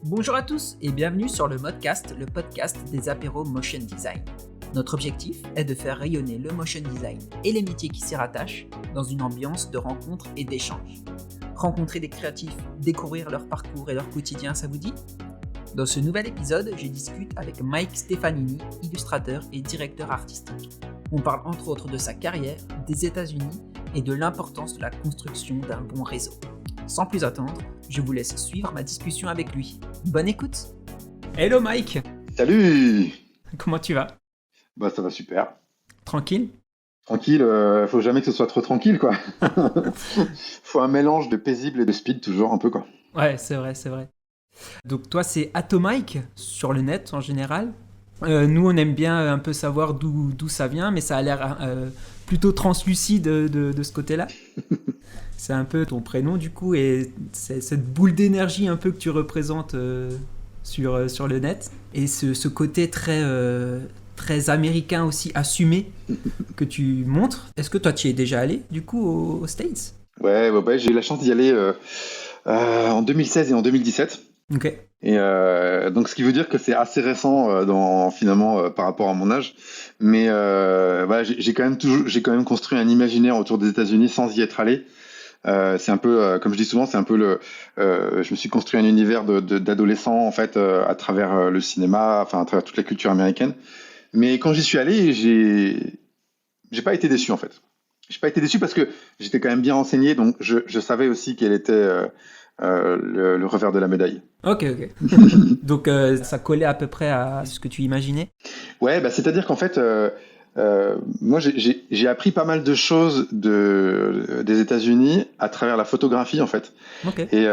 Bonjour à tous et bienvenue sur le Modcast, le podcast des apéros Motion Design. Notre objectif est de faire rayonner le motion design et les métiers qui s'y rattachent dans une ambiance de rencontre et d'échange. Rencontrer des créatifs, découvrir leur parcours et leur quotidien, ça vous dit ? Dans ce nouvel épisode, je discute avec Mike Stefanini, illustrateur et directeur artistique. On parle entre autres de sa carrière, des États-Unis et de l'importance de la construction d'un bon réseau. Sans plus attendre, je vous laisse suivre ma discussion avec lui. Bonne écoute. Hello Mike. Salut. Comment tu vas ? Bah ça va super. Tranquille ? Tranquille, faut jamais que ce soit trop tranquille quoi. Faut un mélange de paisible et de speed toujours un peu quoi. Ouais, c'est vrai. Donc toi c'est Atomike sur le net en général. Nous on aime bien un peu savoir d'où ça vient, mais ça a l'air plutôt translucide de ce côté-là. C'est un peu ton prénom du coup et c'est cette boule d'énergie un peu que tu représentes sur le net. Et ce côté très américain aussi assumé que tu montres. Est-ce que toi tu y es déjà allé du coup aux States ? Ouais, j'ai eu la chance d'y aller en 2016 et en 2017. Ok. Et donc ce qui veut dire que c'est assez récent finalement par rapport à mon âge. Mais voilà, j'ai quand même construit un imaginaire autour des États-Unis sans y être allé. C'est un peu, comme je dis souvent, c'est un peu je me suis construit un univers d'adolescent en fait à travers le cinéma, enfin à travers toute la culture américaine. Mais quand j'y suis allé, j'ai pas été déçu en fait. J'ai pas été déçu parce que j'étais quand même bien renseigné, donc je savais aussi quel était le revers de la médaille. Ok. Donc ça collait à peu près à ce que tu imaginais ? Ouais, bah c'est-à-dire qu'en fait, moi j'ai appris pas mal de choses des États-Unis à travers la photographie en fait. Ok. Et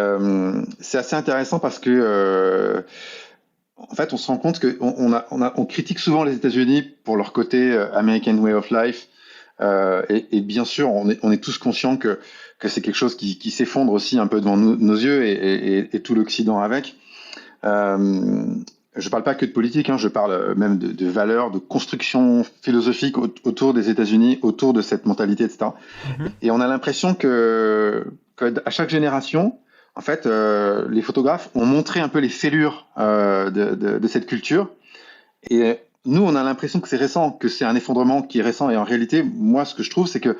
c'est assez intéressant parce que en fait, on se rend compte que on critique souvent les États-Unis pour leur côté American Way of Life, et bien sûr, on est tous conscients que c'est quelque chose qui s'effondre aussi un peu devant nos yeux et tout l'Occident avec. Je parle pas que de politique, hein, je parle même de valeurs, de construction philosophique autour des États-Unis, autour de cette mentalité, etc. Mm-hmm. Et on a l'impression que à chaque génération, en fait, les photographes ont montré un peu les fêlures de cette culture. Et nous, on a l'impression que c'est récent, que c'est un effondrement qui est récent. Et en réalité, moi, ce que je trouve, c'est que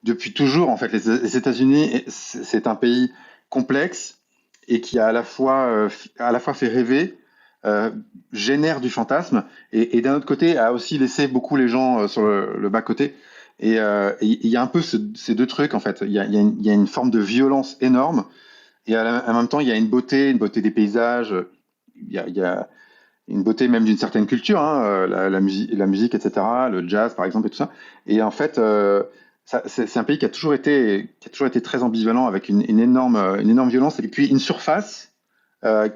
depuis toujours, en fait, les États-Unis, c'est un pays complexe et qui a à la fois fait rêver, génère du fantasme, et d'un autre côté, a aussi laissé beaucoup les gens sur le bas-côté. Et il y a un peu ces deux trucs, en fait. Il y a une forme de violence énorme, et en même temps, il y a une beauté des paysages. Il y a une beauté même d'une certaine culture, hein, la musique, etc., le jazz, par exemple, et tout ça. Et en fait, c'est un pays qui a toujours été très ambivalent, avec une énorme violence, et puis une surface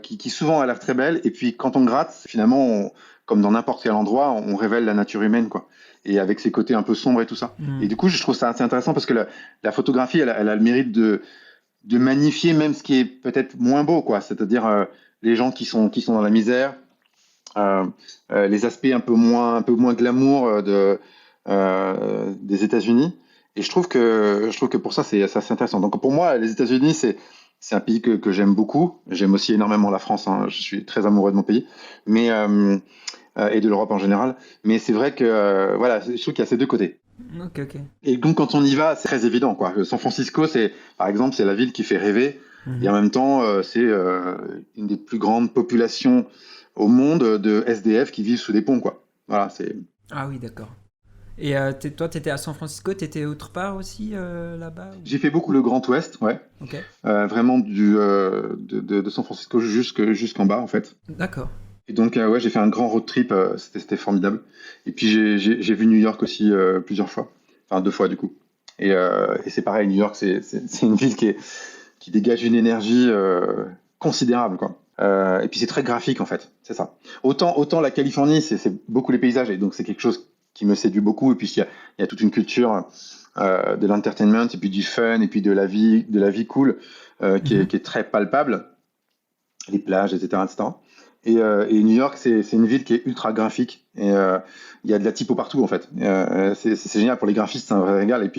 qui souvent a l'air très belle, et puis quand on gratte, finalement, comme dans n'importe quel endroit, on révèle la nature humaine, quoi. Et avec ses côtés un peu sombres et tout ça. Et du coup, je trouve ça assez intéressant parce que la photographie, elle a le mérite de magnifier même ce qui est peut-être moins beau, quoi. C'est-à-dire les gens qui sont dans la misère, les aspects un peu moins glamour des États-Unis. Et je trouve que pour ça, c'est assez intéressant. Donc pour moi, les États-Unis, c'est un pays que j'aime beaucoup. J'aime aussi énormément la France, hein. Je suis très amoureux de mon pays, mais et de l'Europe en général. Mais c'est vrai que voilà, je trouve qu'il y a ces deux côtés. Ok. Et donc quand on y va, c'est très évident, quoi. San Francisco, par exemple, c'est la ville qui fait rêver. Mm-hmm. Et en même temps, c'est une des plus grandes populations au monde de SDF qui vivent sous des ponts, quoi. Voilà, c'est. Ah oui, d'accord. Et toi, t'étais à San Francisco, t'étais autre part aussi là-bas ou... J'ai fait beaucoup le Grand Ouest, ouais. Ok. Vraiment de San Francisco jusqu'en bas, en fait. D'accord. Et donc, ouais, j'ai fait un grand road trip, c'était formidable. Et puis, j'ai vu New York aussi plusieurs fois. Enfin, 2 fois, du coup. Et c'est pareil, New York, c'est une ville qui dégage une énergie considérable, quoi. Et puis, c'est très graphique, en fait. C'est ça. Autant la Californie, c'est beaucoup les paysages. Et donc, c'est quelque chose qui me séduit beaucoup. Et puis, il y a toute une culture de l'entertainment, et puis du fun, et puis de la vie cool, qui est très palpable. Les plages, etc., etc. Et New York, c'est une ville qui est ultra graphique. Et il y a de la typo partout, en fait. C'est génial pour les graphistes, c'est un vrai régal.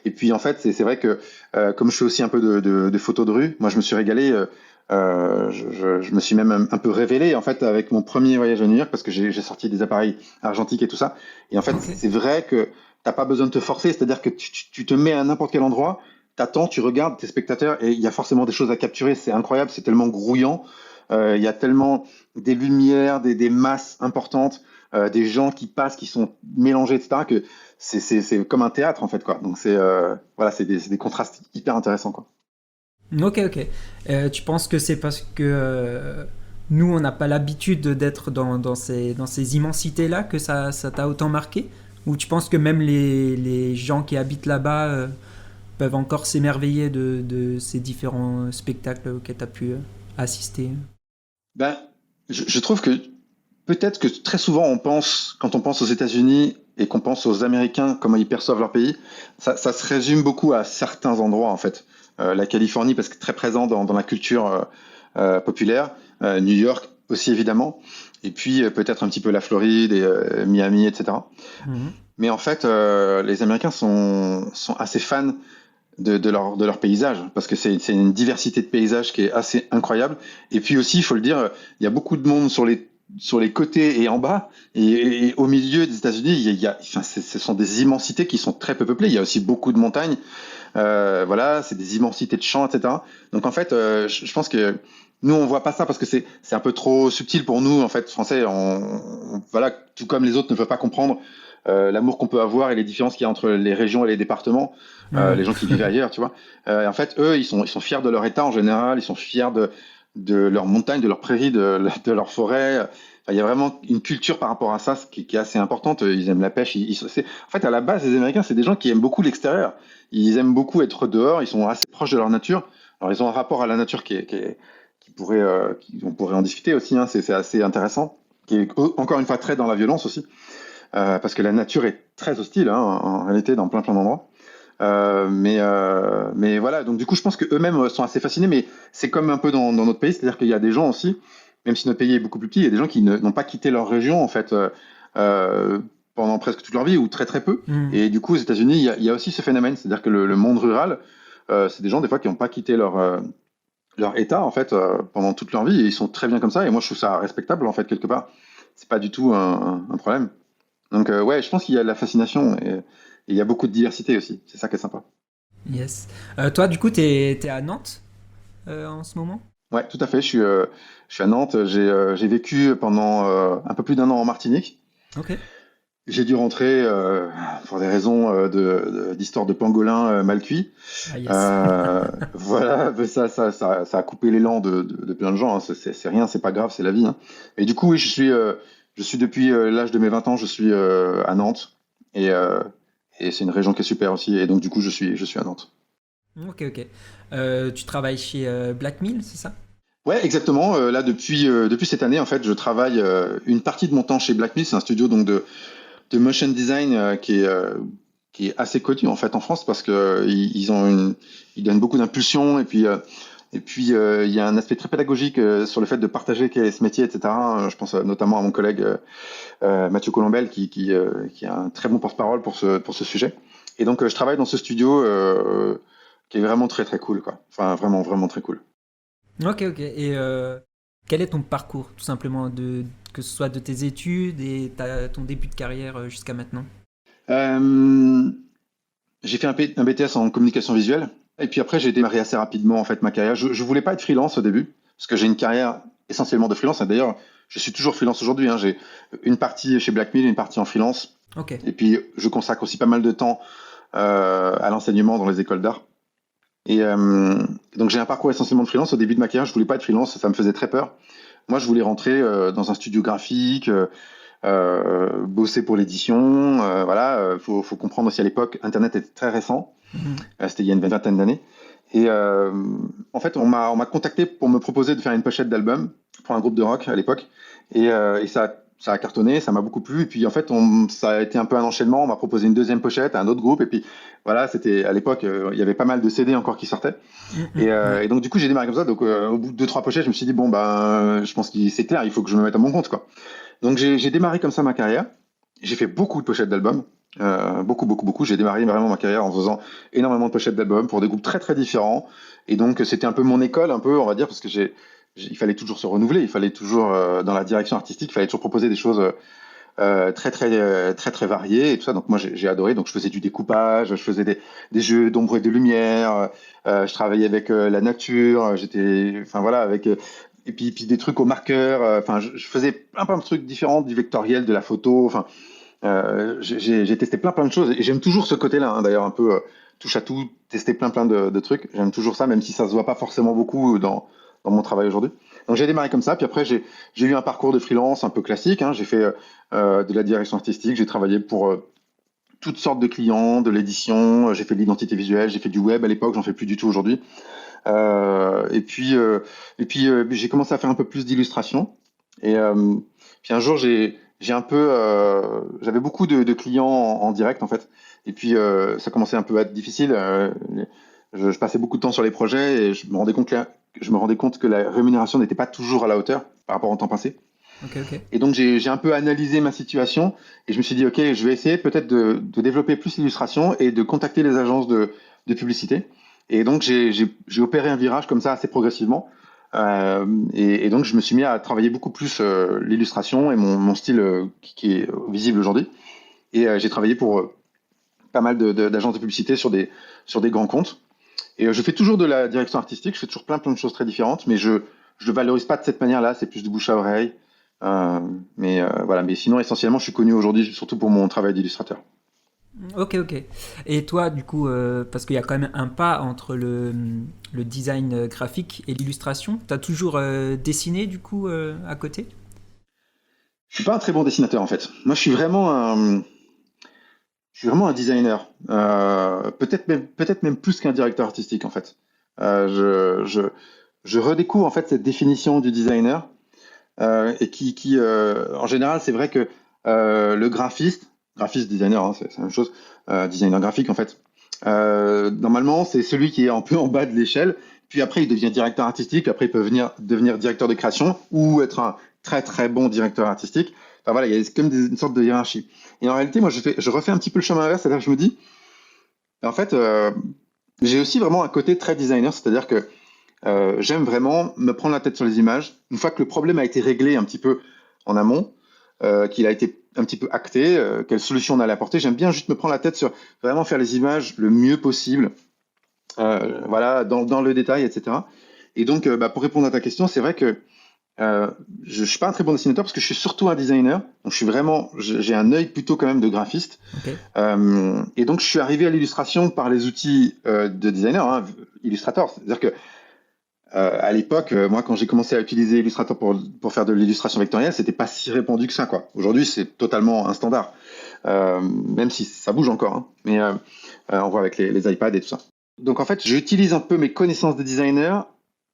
Et puis en fait, c'est vrai que comme je fais aussi un peu de photos de rue, moi, je me suis régalé Je me suis même un peu révélé en fait avec mon premier voyage à New York parce que j'ai sorti des appareils argentiques et tout ça. Et en fait, Ok. c'est vrai que t'as pas besoin de te forcer, c'est-à-dire que tu te mets à n'importe quel endroit, t'attends, tu regardes tes spectateurs et il y a forcément des choses à capturer. C'est incroyable, c'est tellement grouillant. Il y a tellement des lumières, des masses importantes, des gens qui passent, qui sont mélangés, etc. Que c'est comme un théâtre en fait quoi. Donc voilà, c'est des contrastes hyper intéressants quoi. Ok, ok. Tu penses que c'est parce que nous, on n'a pas l'habitude d'être dans ces immensités-là que ça t'a autant marqué? Ou tu penses que même les gens qui habitent là-bas peuvent encore s'émerveiller de ces différents spectacles auxquels tu as pu assister? Ben, je trouve que peut-être que très souvent on pense, quand on pense aux États-Unis et qu'on pense aux Américains, comment ils perçoivent leur pays, ça se résume beaucoup à certains endroits en fait. La Californie parce que très présent dans la culture populaire, New York aussi évidemment, et puis peut-être un petit peu la Floride et Miami, etc. Mhm. Mais en fait, les Américains sont assez fans de leur paysage, parce que c'est une diversité de paysages qui est assez incroyable. Et puis aussi, il faut le dire, il y a beaucoup de monde sur les côtés et en bas, et au milieu des États-Unis, enfin, ce sont des immensités qui sont très peu peuplées. Il y a aussi beaucoup de montagnes, voilà, c'est des immensités de champs, etc. Donc en fait, je pense que nous, on voit pas ça parce que c'est un peu trop subtil pour nous, en fait, français. Voilà, tout comme les autres ne peuvent pas comprendre l'amour qu'on peut avoir et les différences qu'il y a entre les régions et les départements, Mhm. les gens qui vivent ailleurs, tu vois. En fait, eux, ils sont fiers de leur état en général, ils sont fiers de leur montagne, de leur prairie, de leur forêt. Enfin, il y a vraiment une culture par rapport à ça qui est assez importante. Ils aiment la pêche. En fait, à la base, les Américains, c'est des gens qui aiment beaucoup l'extérieur. Ils aiment beaucoup être dehors. Ils sont assez proches de leur nature. Alors, ils ont un rapport à la nature on pourrait en discuter aussi. Hein, c'est assez intéressant. Qui est encore une fois très dans la violence aussi, parce que la nature est très hostile hein, en réalité dans plein d'endroits. Mais voilà, donc du coup, je pense qu'eux-mêmes sont assez fascinés, mais c'est comme un peu dans notre pays, c'est-à-dire qu'il y a des gens aussi, même si notre pays est beaucoup plus petit, il y a des gens qui n'ont pas quitté leur région, en fait, euh, pendant presque toute leur vie, ou très très peu. Mhm. Et du coup, aux États-Unis, il y a aussi ce phénomène, c'est-à-dire que le monde rural, c'est des gens, des fois, qui n'ont pas quitté leur état, en fait, pendant toute leur vie, et ils sont très bien comme ça, et moi, je trouve ça respectable, en fait, quelque part. C'est pas du tout un problème. Donc, ouais, je pense qu'il y a de la fascination, et il y a beaucoup de diversité aussi, c'est ça qui est sympa. Yes. Toi, du coup, t'es à Nantes en ce moment? Ouais, tout à fait. Je suis à Nantes. J'ai vécu pendant un peu plus d'un an en Martinique. Ok. J'ai dû rentrer pour des raisons d'histoire de pangolin mal cuit. Ah, yes. Voilà, mais ça a coupé l'élan de plein de gens. Hein. C'est rien, c'est pas grave, c'est la vie. Hein. Et du coup, oui, je suis depuis l'âge de mes 20 ans, je suis à Nantes. Et, euh, et c'est une région qui est super aussi. Et donc, du coup, je suis à Nantes. Ok, ok. Tu travailles chez Black Mill, c'est ça? Ouais, exactement. Là, depuis cette année, en fait, je travaille une partie de mon temps chez Black Myth. C'est un studio donc de motion design qui est assez connu en fait en France parce que ils donnent beaucoup d'impulsion et puis il y a un aspect très pédagogique sur le fait de partager quel est ce métier, etc. Je pense notamment à mon collègue Mathieu Colombel qui est un très bon porte-parole pour ce sujet. Et donc, je travaille dans ce studio qui est vraiment très très cool, quoi. Enfin, vraiment vraiment très cool. Ok, ok. Et quel est ton parcours, tout simplement, que ce soit de tes études et ton début de carrière jusqu'à maintenant? Euh, J'ai fait un BTS en communication visuelle. Et puis après, j'ai démarré assez rapidement en fait ma carrière. Je voulais pas être freelance au début, parce que j'ai une carrière essentiellement de freelance. Et d'ailleurs, je suis toujours freelance aujourd'hui. Hein. J'ai une partie chez Black Mill, une partie en freelance. Ok. Et puis, je consacre aussi pas mal de temps à l'enseignement dans les écoles d'art. Et donc, j'ai un parcours essentiellement de freelance. Au début de ma carrière, je voulais pas être freelance, ça me faisait très peur. Moi, je voulais rentrer dans un studio graphique, bosser pour l'édition. Voilà, faut comprendre aussi à l'époque, Internet était très récent. Mhm. C'était il y a une vingtaine d'années. Et en fait, on m'a contacté pour me proposer de faire une pochette d'album pour un groupe de rock à l'époque. Et ça a cartonné, ça m'a beaucoup plu. Et puis en fait, ça a été un peu un enchaînement. On m'a proposé une deuxième pochette à un autre groupe. Et puis voilà, c'était à l'époque, il y avait pas mal de CD encore qui sortaient. Mhm. Ouais. Et donc du coup, j'ai démarré comme ça. Donc au bout de deux, trois pochettes, je me suis dit bon ben, je pense que c'est clair, il faut que je me mette à mon compte quoi. Donc j'ai démarré comme ça ma carrière. J'ai fait beaucoup de pochettes d'albums. Beaucoup, beaucoup, beaucoup. J'ai démarré vraiment ma carrière en faisant énormément de pochettes d'albums pour des groupes très, très différents. Et donc, c'était un peu mon école, un peu, on va dire, parce que il fallait toujours se renouveler. Il fallait toujours, dans la direction artistique, il fallait toujours proposer des choses très, très, très, très variées et tout ça. Donc, moi, j'ai adoré. Donc, je faisais du découpage, je faisais des jeux d'ombre et de lumière. Je travaillais avec la nature. Enfin voilà, et puis des trucs au marqueur. Enfin, je faisais plein de trucs différents, du vectoriel, de la photo. Enfin, j'ai testé plein de choses et j'aime toujours ce côté-là, hein, d'ailleurs, un peu touche à tout, tester plein de trucs. J'aime toujours ça, même si ça se voit pas forcément beaucoup dans mon travail aujourd'hui. Donc j'ai démarré comme ça, puis après j'ai eu un parcours de freelance un peu classique, hein. J'ai fait de la direction artistique, j'ai travaillé pour toutes sortes de clients, de l'édition, j'ai fait de l'identité visuelle, j'ai fait du web à l'époque, j'en fais plus du tout aujourd'hui. Et puis j'ai commencé à faire un peu plus d'illustration. Et puis un jour, j'ai un peu, j'avais beaucoup de clients en direct en fait. Et puis ça commençait un peu à être difficile. Je passais beaucoup de temps sur les projets et je me rendais compte que la rémunération n'était pas toujours à la hauteur par rapport au temps passé. Ok, ok. Et donc j'ai un peu analysé ma situation et je me suis dit, ok, je vais essayer peut-être de développer plus l'illustration et de contacter les agences de publicité. Et donc j'ai opéré un virage comme ça assez progressivement. Et donc je me suis mis à travailler beaucoup plus l'illustration et mon style qui est visible aujourd'hui. Et j'ai travaillé pour pas mal d'agences de publicité sur des grands comptes. Et je fais toujours de la direction artistique, je fais toujours plein de choses très différentes, mais je le valorise pas de cette manière-là, c'est plus de bouche à oreille. Mais voilà, mais sinon essentiellement je suis connu aujourd'hui surtout pour mon travail d'illustrateur. Ok, ok. Et toi, du coup, parce qu'il y a quand même un pas entre le design graphique et l'illustration, tu as toujours dessiné, du coup, à côté? Je suis pas un très bon dessinateur en fait. Moi je suis vraiment un designer. Peut-être même plus qu'un directeur artistique en fait. Je redécouvre en fait cette définition du designer et en général, c'est vrai que le graphiste designer, hein, c'est la même chose, designer graphique en fait. Normalement, c'est celui qui est un peu en bas de l'échelle. Puis après, il devient directeur artistique. Puis après, il peut devenir directeur de création ou être un très très bon directeur artistique. Enfin voilà, il y a comme une sorte de hiérarchie. Et en réalité, moi, je refais un petit peu le chemin inverse. C'est-à-dire que je me dis, en fait, j'ai aussi vraiment un côté très designer. C'est-à-dire que j'aime vraiment me prendre la tête sur les images. Une fois que le problème a été réglé un petit peu en amont, qu'il a été un petit peu acté, quelle solution on allait apporter, j'aime bien juste me prendre la tête sur vraiment faire les images le mieux possible, voilà, dans le détail, etc. Et donc, pour répondre à ta question, c'est vrai que je suis pas un très bon dessinateur parce que je suis surtout un designer. Donc, j'ai un œil plutôt quand même de graphiste. Ok. Et donc, je suis arrivé à l'illustration par les outils de designer, hein, Illustrator. C'est-à-dire que à l'époque, moi, quand j'ai commencé à utiliser Illustrator pour faire de l'illustration vectorielle, c'était pas si répandu que ça, quoi. Aujourd'hui, c'est totalement un standard, même si ça bouge encore, hein. Mais on voit avec les iPads et tout ça. Donc, en fait, j'utilise un peu mes connaissances de designer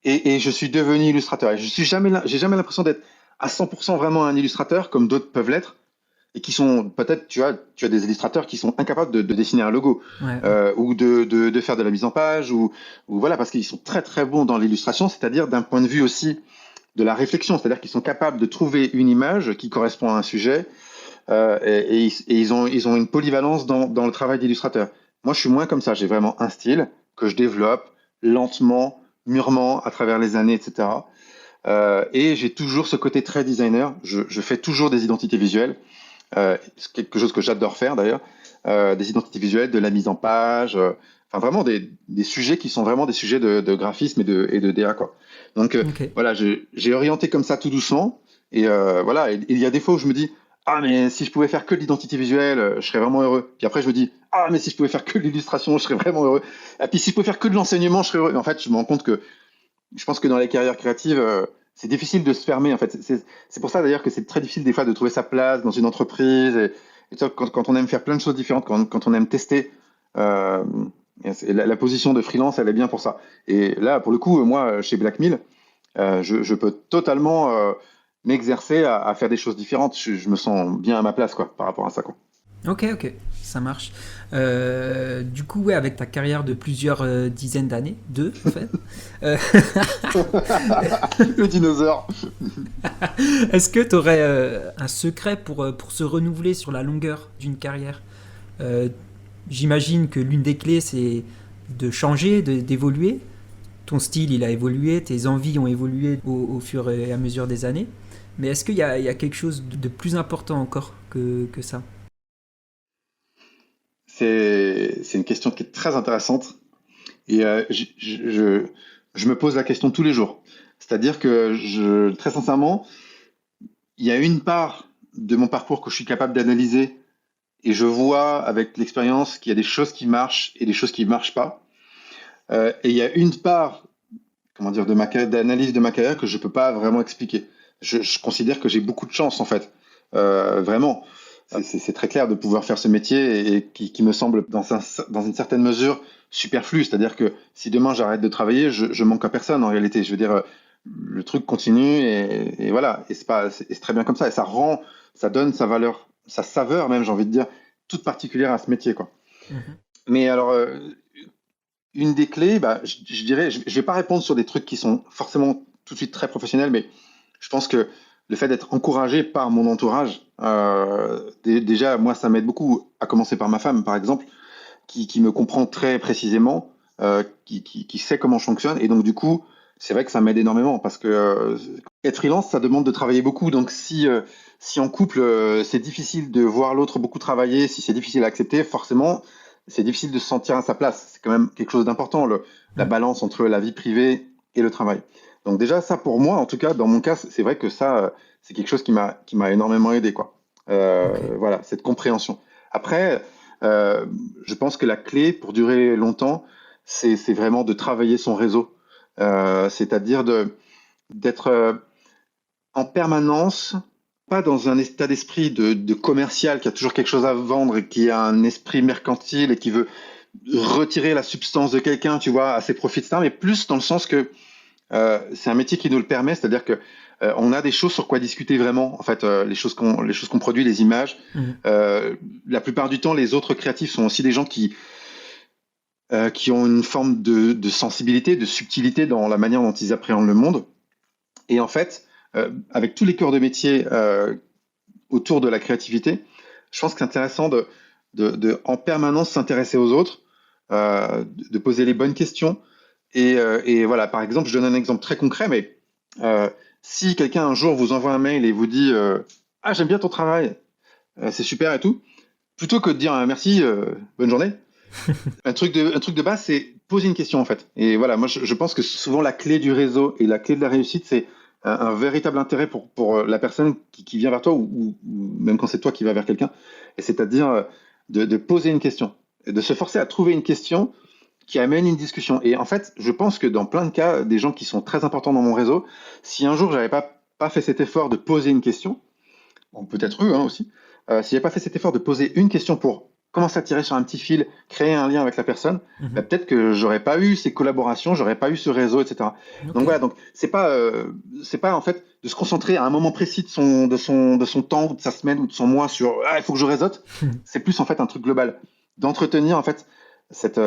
et je suis devenu illustrateur. Et j'ai jamais l'impression d'être à 100% vraiment un illustrateur, comme d'autres peuvent l'être, et qui sont peut-être, tu as des illustrateurs qui sont incapables de dessiner un logo Ouais. ou de faire de la mise en page ou voilà, parce qu'ils sont très très bons dans l'illustration, c'est-à-dire d'un point de vue aussi de la réflexion, c'est-à-dire qu'ils sont capables de trouver une image qui correspond à un sujet et ils ont une polyvalence dans le travail d'illustrateur. Moi, je suis moins comme ça, j'ai vraiment un style que je développe lentement, mûrement, à travers les années, etc. Et j'ai toujours ce côté très designer, je fais toujours des identités visuelles. C'est quelque chose que j'adore faire d'ailleurs, des identités visuelles, de la mise en page, enfin vraiment des sujets qui sont vraiment des sujets de graphisme et de DA, quoi. Donc Ok. voilà, j'ai orienté comme ça tout doucement et voilà, et il y a des fois où je me dis ah mais si je pouvais faire que de l'identité visuelle, je serais vraiment heureux. Puis après je me dis ah mais si je pouvais faire que de l'illustration, je serais vraiment heureux. Et puis si je pouvais faire que de l'enseignement, je serais heureux. Et en fait, je me rends compte que je pense que dans les carrières créatives, c'est difficile de se fermer. En fait, c'est pour ça d'ailleurs que c'est très difficile des fois de trouver sa place dans une entreprise. Et tu vois, quand on aime faire plein de choses différentes, quand on aime tester, euh, la position de freelance, elle est bien pour ça. Et là, pour le coup, moi, chez Black Mill, je peux totalement m'exercer à faire des choses différentes. Je me sens bien à ma place, quoi, par rapport à ça, quoi. Ok, ok, ça marche. Du coup, ouais, avec ta carrière de plusieurs dizaines d'années, deux en fait, euh, Le dinosaure. est-ce que tu aurais un secret pour se renouveler sur la longueur d'une carrière? Euh, J'imagine que l'une des clés, c'est de changer, d'évoluer. Ton style, il a évolué, tes envies ont évolué au fur et à mesure des années. Mais est-ce qu'il y a quelque chose de plus important encore que ça? C'est une question qui est très intéressante et je me pose la question tous les jours. C'est-à-dire que très sincèrement, il y a une part de mon parcours que je suis capable d'analyser et je vois avec l'expérience qu'il y a des choses qui marchent et des choses qui ne marchent pas. Et il y a une part, comment dire, d'analyse de ma carrière que je ne peux pas vraiment expliquer. Je considère que j'ai beaucoup de chance en fait. Vraiment. C'est très clair de pouvoir faire ce métier et qui me semble dans une certaine mesure superflu. C'est-à-dire que si demain j'arrête de travailler, je manque à personne en réalité. Je veux dire, le truc continue et voilà. Et c'est très bien comme ça. Et ça donne sa valeur, sa saveur même, j'ai envie de dire, toute particulière à ce métier, quoi. Mhm. Mais alors, une des clés, bah, je dirais, je vais pas répondre sur des trucs qui sont forcément tout de suite très professionnels, mais je pense que le fait d'être encouragé par mon entourage, déjà, moi, ça m'aide beaucoup, à commencer par ma femme, par exemple, qui me comprend très précisément, qui sait comment je fonctionne, et donc du coup, c'est vrai que ça m'aide énormément, parce que être freelance, ça demande de travailler beaucoup, donc si en couple, c'est difficile de voir l'autre beaucoup travailler, si c'est difficile à accepter, forcément, c'est difficile de se sentir à sa place. C'est quand même quelque chose d'important, la Mhm. balance entre la vie privée et le travail. Donc déjà, ça pour moi, en tout cas, dans mon cas, c'est vrai que ça, c'est quelque chose qui m'a énormément aidé, quoi. Ok. Voilà, cette compréhension. Après, euh, je pense que la clé pour durer longtemps, c'est vraiment de travailler son réseau. C'est-à-dire d'être en permanence, pas dans un état d'esprit de commercial qui a toujours quelque chose à vendre et qui a un esprit mercantile et qui veut retirer la substance de quelqu'un, tu vois, à ses profits, etc. Mais plus dans le sens que c'est un métier qui nous le permet, c'est-à-dire que on a des choses sur quoi discuter vraiment. En fait, les choses qu'on produit, les images. Mhm. La plupart du temps, les autres créatifs sont aussi des gens qui ont une forme de sensibilité, de subtilité dans la manière dont ils appréhendent le monde. Et en fait, avec tous les cœurs de métier autour de la créativité, je pense que c'est intéressant en permanence s'intéresser aux autres, de poser les bonnes questions. Et voilà, par exemple, je donne un exemple très concret, mais euh, si quelqu'un un jour vous envoie un mail et vous dit ah, j'aime bien ton travail, c'est super et tout, plutôt que de dire merci, bonne journée, un truc de base, c'est poser une question en fait. Et voilà, moi je pense que souvent la clé du réseau et la clé de la réussite, c'est un véritable intérêt pour la personne qui vient vers toi ou même quand c'est toi qui vas vers quelqu'un. Et c'est-à-dire de poser une question, et de se forcer à trouver une question qui amène une discussion. Et en fait, je pense que dans plein de cas, des gens qui sont très importants dans mon réseau, si un jour j'avais pas fait cet effort de poser une question, ou peut-être eux hein, aussi, si j'avais pas fait cet effort de poser une question pour commencer à tirer sur un petit fil, créer un lien avec la personne, bah, Mhm. peut-être que j'aurais pas eu ces collaborations, j'aurais pas eu ce réseau, etc. Donc Ok. voilà, donc c'est pas en fait de se concentrer à un moment précis de son temps, de sa semaine ou de son mois sur ah il faut que je réseaute. C'est plus en fait un truc global d'entretenir en fait cette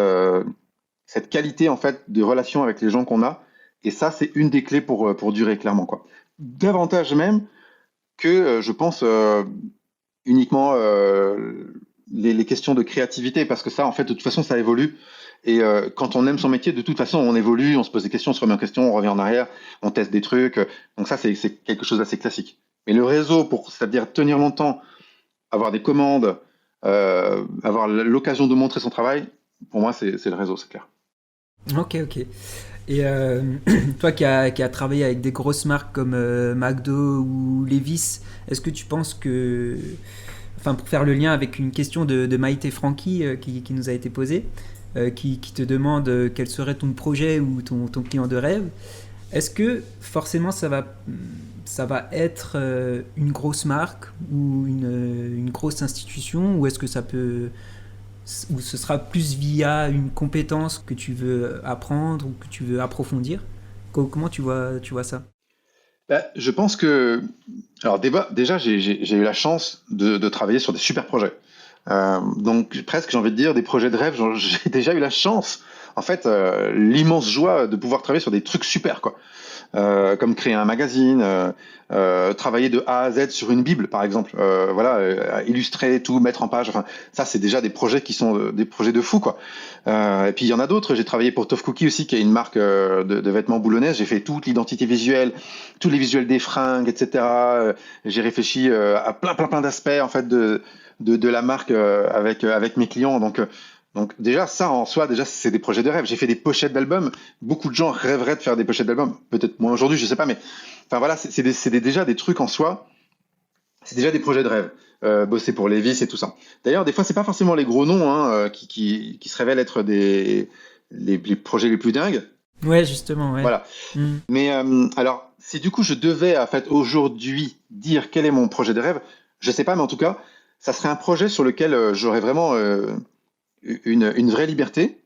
cette qualité en fait de relation avec les gens qu'on a. Et ça, c'est une des clés pour durer clairement quoi. Davantage même que je pense uniquement les questions de créativité, parce que ça, en fait, de toute façon, ça évolue. Et quand on aime son métier, de toute façon, on évolue, on se pose des questions, on se remet en question, on revient en arrière, on teste des trucs. Donc ça, c'est quelque chose d'assez classique. Mais le réseau, c'est-à-dire tenir longtemps, avoir des commandes, avoir l'occasion de montrer son travail, pour moi, c'est le réseau, c'est clair. Ok, ok. Et toi qui as travaillé avec des grosses marques comme McDo ou Levi's, est-ce que tu penses que, enfin pour faire le lien avec une question de Maïté Francky qui nous a été posée, qui te demande quel serait ton projet ou ton client de rêve, est-ce que forcément ça va être une grosse marque ou une grosse institution ou est-ce que ça peut ou ce sera plus via une compétence que tu veux apprendre ou que tu veux approfondir? Comment tu vois ça? Bah, je pense que, alors déjà, j'ai eu la chance de travailler sur des super projets. Donc presque, j'ai envie de dire, des projets de rêve. J'ai déjà eu la chance, en fait, l'immense joie de pouvoir travailler sur des trucs super, quoi. comme créer un magazine, travailler de A à Z sur une Bible, par exemple. Illustrer tout, mettre en page. Enfin, ça, c'est déjà des projets qui sont des projets de fou, quoi. Et puis il y en a d'autres. J'ai travaillé pour Tough Cookie aussi, qui est une marque de vêtements boulonnaises. J'ai fait toute l'identité visuelle, tous les visuels des fringues, etc. J'ai réfléchi à plein d'aspects en fait de la marque avec mes clients. Donc déjà ça en soi, déjà c'est des projets de rêve. J'ai fait des pochettes d'albums. Beaucoup de gens rêveraient de faire des pochettes d'albums. Peut-être moins aujourd'hui, je sais pas, mais enfin voilà, déjà des trucs en soi. C'est déjà des projets de rêve. Bosser pour Levi's et tout ça. D'ailleurs, des fois, c'est pas forcément les gros noms qui se révèlent être les projets les plus dingues. Ouais, justement, ouais. Voilà. Mais alors, si du coup je devais en fait aujourd'hui dire quel est mon projet de rêve, je sais pas, mais en tout cas, ça serait un projet sur lequel j'aurais vraiment une vraie liberté,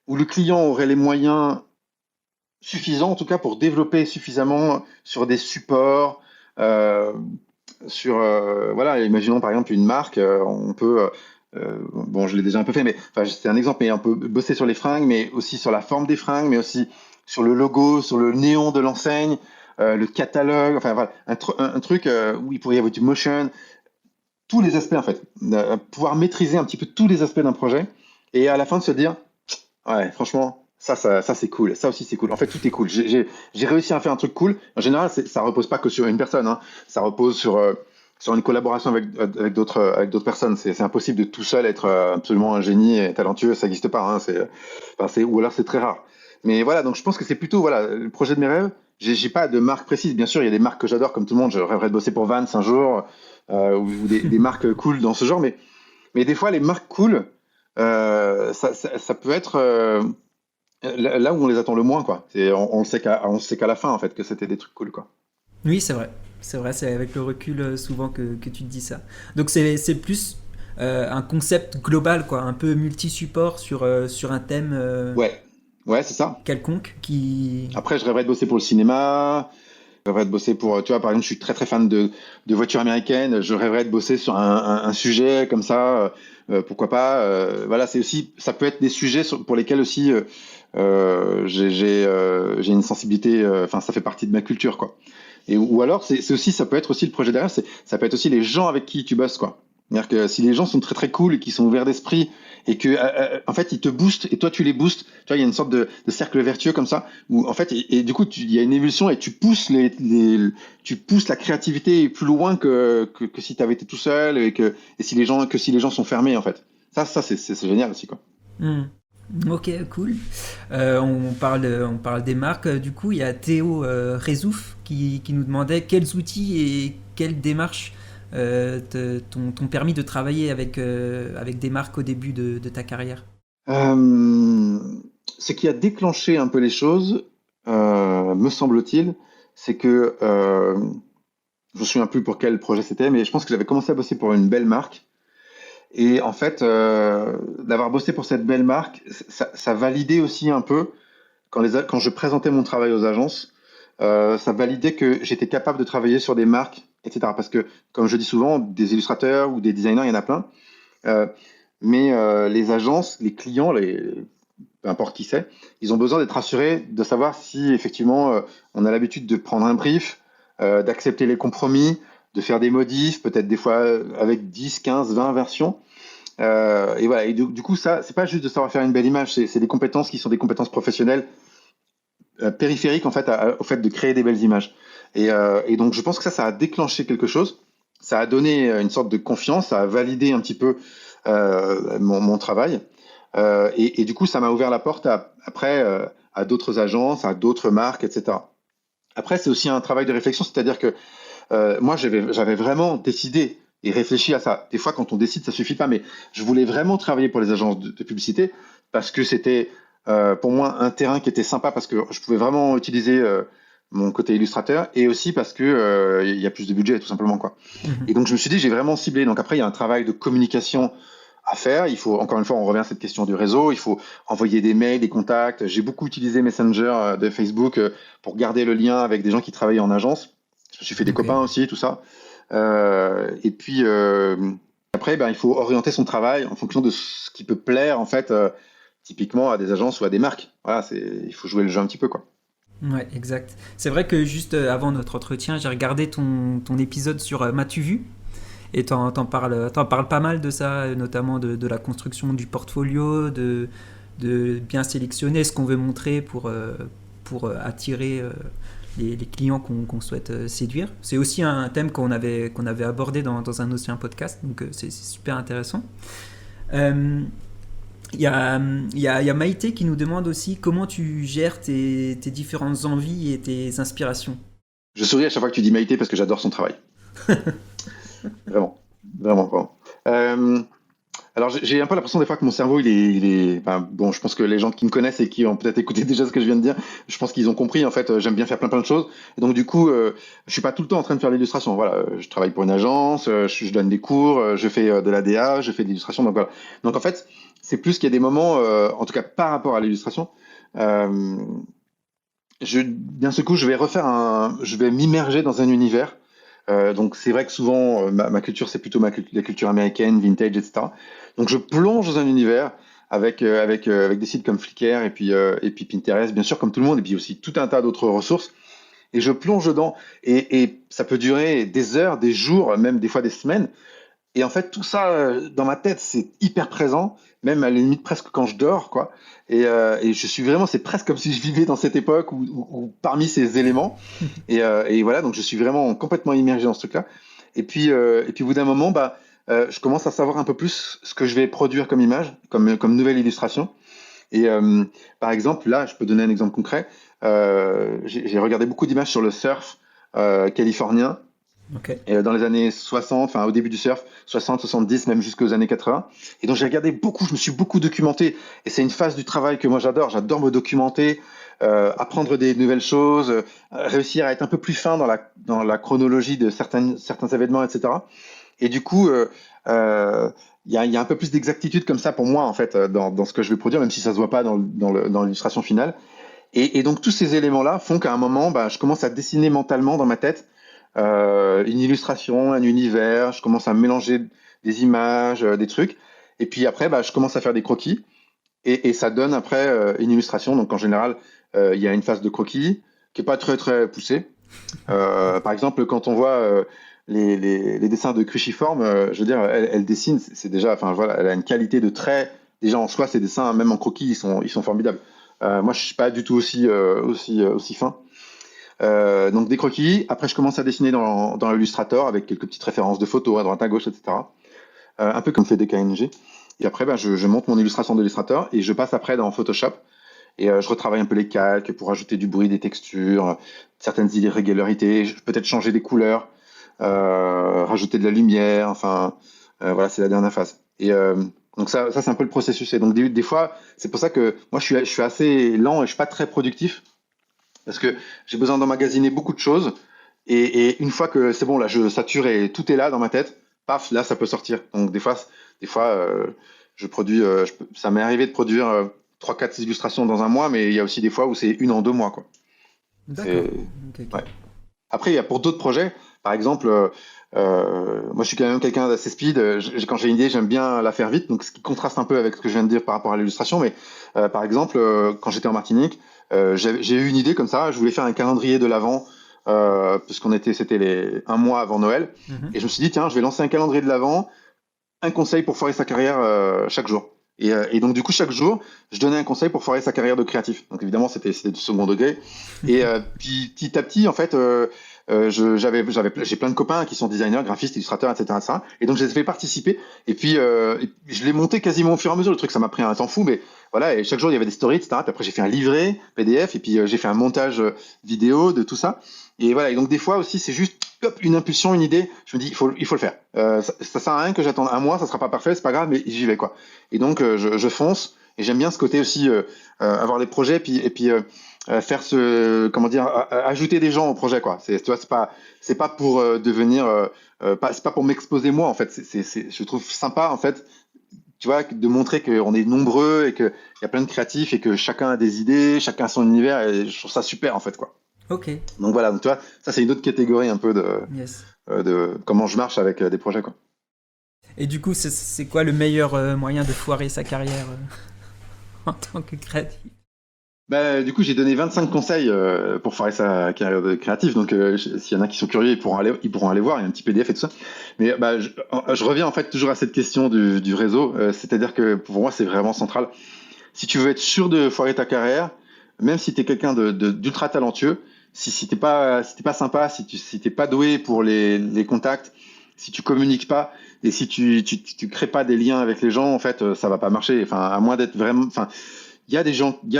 où le client aurait les moyens suffisants, en tout cas, pour développer suffisamment sur des supports, imaginons par exemple une marque, on peut, bon, je l'ai déjà un peu fait, mais enfin, c'est un exemple, mais on peut bosser sur les fringues, mais aussi sur la forme des fringues, mais aussi sur le logo, sur le néon de l'enseigne, le catalogue, enfin voilà, un truc où il pourrait y avoir du motion, tous les aspects en fait, pouvoir maîtriser un petit peu tous les aspects d'un projet, et à la fin de se dire, ouais, franchement, ça c'est cool, ça aussi c'est cool. En fait, tout est cool. J'ai réussi à faire un truc cool. En général, ça repose pas que sur une personne, hein. Ça repose sur une collaboration avec d'autres personnes. C'est impossible de tout seul être absolument un génie et talentueux, ça n'existe pas, hein. Ou alors c'est très rare. Mais voilà, donc je pense que c'est plutôt voilà le projet de mes rêves. J'ai pas de marque précise. Bien sûr, il y a des marques que j'adore, comme tout le monde. Je rêverais de bosser pour Vans un jour, ou des marques cool dans ce genre. Mais des fois, les marques cool, ça peut être là où on les attend le moins, quoi. On sait qu'à la fin, en fait, que c'était des trucs cool, quoi. Oui, c'est vrai. C'est vrai, c'est avec le recul souvent que tu te dis ça. Donc c'est plus un concept global, quoi, un peu multi-support sur un thème Ouais, c'est ça. quelconque qui... Après, je rêverais de bosser pour le cinéma. Je rêverais de bosser pour, tu vois, par exemple, je suis très très fan de voitures américaines. Je rêverais de bosser sur un sujet comme ça. Pourquoi pas. Voilà, ça peut être des sujets pour lesquels aussi j'ai une sensibilité. Enfin, ça fait partie de ma culture, quoi. Ou alors, ça peut être aussi le projet derrière. Ça peut être aussi les gens avec qui tu bosses, quoi. C'est-à-dire que si les gens sont très très cool et qu'ils sont ouverts d'esprit et que en fait ils te boostent et toi tu les boostes, tu vois, il y a une sorte de cercle vertueux comme ça où en fait et du coup il y a une évolution et tu pousses tu pousses la créativité plus loin que si tu avais été tout seul et si les gens sont fermés en fait. Ça c'est génial aussi, quoi. Hmm. Ok, cool. On parle des marques. Du coup, il y a Théo Rézouf qui nous demandait quels outils et quelles démarches t'ont permis de travailler avec des marques au début de ta carrière. Ce qui a déclenché un peu les choses, me semble-t-il, c'est que je me souviens plus pour quel projet c'était, mais je pense que j'avais commencé à bosser pour une belle marque. Et en fait, d'avoir bossé pour cette belle marque, ça validait aussi un peu, quand je présentais mon travail aux agences, ça validait que j'étais capable de travailler sur des marques, etc. Parce que, comme je dis souvent, des illustrateurs ou des designers, il y en a plein. Euh, mais les agences, les clients, peu importe qui c'est, ils ont besoin d'être assurés de savoir si effectivement on a l'habitude de prendre un brief, d'accepter les compromis, de faire des modifs, peut-être des fois avec 10, 15, 20 versions. Et voilà. Et du coup, ça, c'est pas juste de savoir faire une belle image, c'est des compétences qui sont des compétences professionnelles périphériques en fait au fait de créer des belles images. Et donc, je pense que ça a déclenché quelque chose. Ça a donné une sorte de confiance, ça a validé un petit peu mon travail. Et du coup, ça m'a ouvert la porte après à d'autres agences, à d'autres marques, etc. Après, c'est aussi un travail de réflexion, c'est-à-dire que moi, j'avais vraiment décidé et réfléchi à ça. Des fois, quand on décide, ça suffit pas, mais je voulais vraiment travailler pour les agences de publicité parce que c'était pour moi un terrain qui était sympa parce que je pouvais vraiment utiliser mon côté illustrateur et aussi parce que il y a plus de budget, tout simplement, quoi. Et donc, je me suis dit, j'ai vraiment ciblé. Donc après, il y a un travail de communication à faire. Il faut, encore une fois, on revient à cette question du réseau. Il faut envoyer des mails, des contacts. J'ai beaucoup utilisé Messenger de Facebook pour garder le lien avec des gens qui travaillent en agence. Je me suis fait des copains aussi, tout ça. Et puis après, il faut orienter son travail en fonction de ce qui peut plaire, en fait, typiquement à des agences ou à des marques. Voilà, il faut jouer le jeu un petit peu, quoi. Ouais, exact. C'est vrai que juste avant notre entretien, j'ai regardé ton épisode sur M'as-tu vu? Et t'en parles pas mal de ça, notamment de la construction du portfolio, de bien sélectionner ce qu'on veut montrer pour attirer les clients qu'on souhaite séduire. C'est aussi un thème qu'on avait abordé dans un ancien podcast, donc c'est super intéressant. Euh, il y a Maïté qui nous demande aussi comment tu gères tes différentes envies et tes inspirations. Je souris à chaque fois que tu dis Maïté parce que j'adore son travail. Vraiment, vraiment, vraiment. Euh, alors j'ai un peu l'impression des fois que mon cerveau enfin, bon, je pense que les gens qui me connaissent et qui ont peut-être écouté déjà ce que je viens de dire, je pense qu'ils ont compris. En fait, j'aime bien faire plein de choses. Et donc du coup, je suis pas tout le temps en train de faire l'illustration. Voilà, je travaille pour une agence, je donne des cours, je fais de l'ADA, je fais de l'illustration. Donc voilà. Donc en fait, c'est plus qu'il y a des moments, en tout cas par rapport à l'illustration, euh, d'un seul coup, je vais m'immerger dans un univers. Donc c'est vrai que souvent ma culture c'est plutôt la culture américaine, vintage, etc. Donc je plonge dans un univers avec des sites comme Flickr et puis Pinterest, bien sûr comme tout le monde, et puis aussi tout un tas d'autres ressources. Et je plonge dedans et ça peut durer des heures, des jours, même des fois des semaines. Et en fait, tout ça, dans ma tête, c'est hyper présent, même à la limite presque quand je dors, quoi. Et je suis vraiment, c'est presque comme si je vivais dans cette époque ou parmi ces éléments. Et voilà, donc je suis vraiment complètement immergé dans ce truc-là. Et puis au bout d'un moment, bah, je commence à savoir un peu plus ce que je vais produire comme image, comme nouvelle illustration. Et par exemple, là, je peux donner un exemple concret. J'ai regardé beaucoup d'images sur le surf californien Ok. et dans les années 60, enfin au début du surf, 60, 70, même jusqu'aux années 80. Et donc j'ai regardé beaucoup, je me suis beaucoup documenté. Et c'est une phase du travail que moi j'adore. J'adore me documenter, apprendre des nouvelles choses, réussir à être un peu plus fin dans la chronologie de certains événements, etc. Et du coup, il y a un peu plus d'exactitude comme ça pour moi, en fait, dans ce que je vais produire, même si ça se voit pas dans l'illustration finale. Et donc tous ces éléments-là font qu'à un moment, bah, je commence à dessiner mentalement dans ma tête une illustration, un univers, je commence à mélanger des images, des trucs. Et puis après, bah, je commence à faire des croquis et ça donne après une illustration. Donc en général, il y a une phase de croquis qui est pas très poussée. Par exemple, quand on voit les dessins de Cruciforme, je veux dire, elle dessine, c'est déjà, enfin voilà, elle a une qualité de trait. Déjà en soi, ces dessins, même en croquis, ils sont formidables. Moi, je suis pas du tout aussi fin. Donc des croquis. Après, je commence à dessiner dans l'Illustrator avec quelques petites références de photos à droite à gauche, etc. Un peu comme fait DKNG. Et après, bah, je monte mon illustration d'Illustrator et je passe après dans Photoshop. Et je retravaille un peu les calques pour ajouter du bruit, des textures, certaines irrégularités, peut-être changer des couleurs, rajouter de la lumière. Enfin, voilà, c'est la dernière phase. Et donc ça c'est un peu le processus. Et donc des fois, c'est pour ça que moi je suis assez lent et je suis pas très productif parce que j'ai besoin d'emmagasiner beaucoup de choses. Et une fois que c'est bon, là, je sature et tout est là dans ma tête, paf, là, ça peut sortir. Donc des fois je produis, ça m'est arrivé de produire 3, 4 illustrations dans un mois, mais il y a aussi des fois où c'est une en 2 mois, quoi. D'accord. C'est, Ok, ok. ouais. Après, il y a pour d'autres projets, par exemple, moi je suis quand même quelqu'un d'assez speed. Quand j'ai une idée, j'aime bien la faire vite, donc ce qui contraste un peu avec ce que je viens de dire par rapport à l'illustration. Mais par exemple, quand j'étais en Martinique, j'ai eu une idée comme ça. Je voulais faire un calendrier de l'Avent, c'était un mois avant Noël, Mhm. et je me suis dit tiens, je vais lancer un calendrier de l'Avent, un conseil pour foirer sa carrière chaque jour. Et donc du coup chaque jour, je donnais un conseil pour foirer sa carrière de créatif. Donc évidemment c'était du second degré. Et puis petit à petit en fait, j'ai plein de copains qui sont designers, graphistes, illustrateurs, etc., etc. Et donc je les ai fait participer. Et puis je l'ai monté quasiment au fur et à mesure. Le truc ça m'a pris un temps fou, mais voilà. Et chaque jour il y avait des stories, etc. Puis après j'ai fait un livret PDF et puis j'ai fait un montage vidéo de tout ça. Et voilà. Et donc des fois aussi c'est juste hop, une impulsion, une idée, je me dis, il faut le faire. Ça sert à rien que j'attende un mois, ça sera pas parfait, c'est pas grave, mais j'y vais, quoi. Et donc, je fonce, et j'aime bien ce côté aussi, avoir des projets, faire comment dire, ajouter des gens au projet, quoi. Tu vois, c'est pas pour devenir, c'est pas pour m'exposer moi, en fait. Je trouve sympa, en fait, tu vois, de montrer qu'on est nombreux et qu'il y a plein de créatifs et que chacun a des idées, chacun a son univers, et je trouve ça super, en fait, quoi. Ok. Donc voilà, donc tu vois, ça c'est une autre catégorie un peu Yes. de comment je marche avec des projets, quoi. Et du coup, c'est quoi le meilleur moyen de foirer sa carrière en tant que créatif? Du coup, j'ai donné 25 conseils pour faire sa carrière de créatif. Donc, s'il y en a qui sont curieux, ils pourront aller voir. Il y a un petit PDF et tout ça. Mais je reviens en fait toujours à cette question du réseau. C'est-à-dire que pour moi, c'est vraiment central. Si tu veux être sûr de foirer ta carrière, même si tu es quelqu'un d'ultra talentueux, si t'es pas sympa, si t'es pas doué pour les contacts, si tu communiques pas et si tu crées pas des liens avec les gens, en fait, ça va pas marcher. Enfin, à moins d'être vraiment, enfin, il y a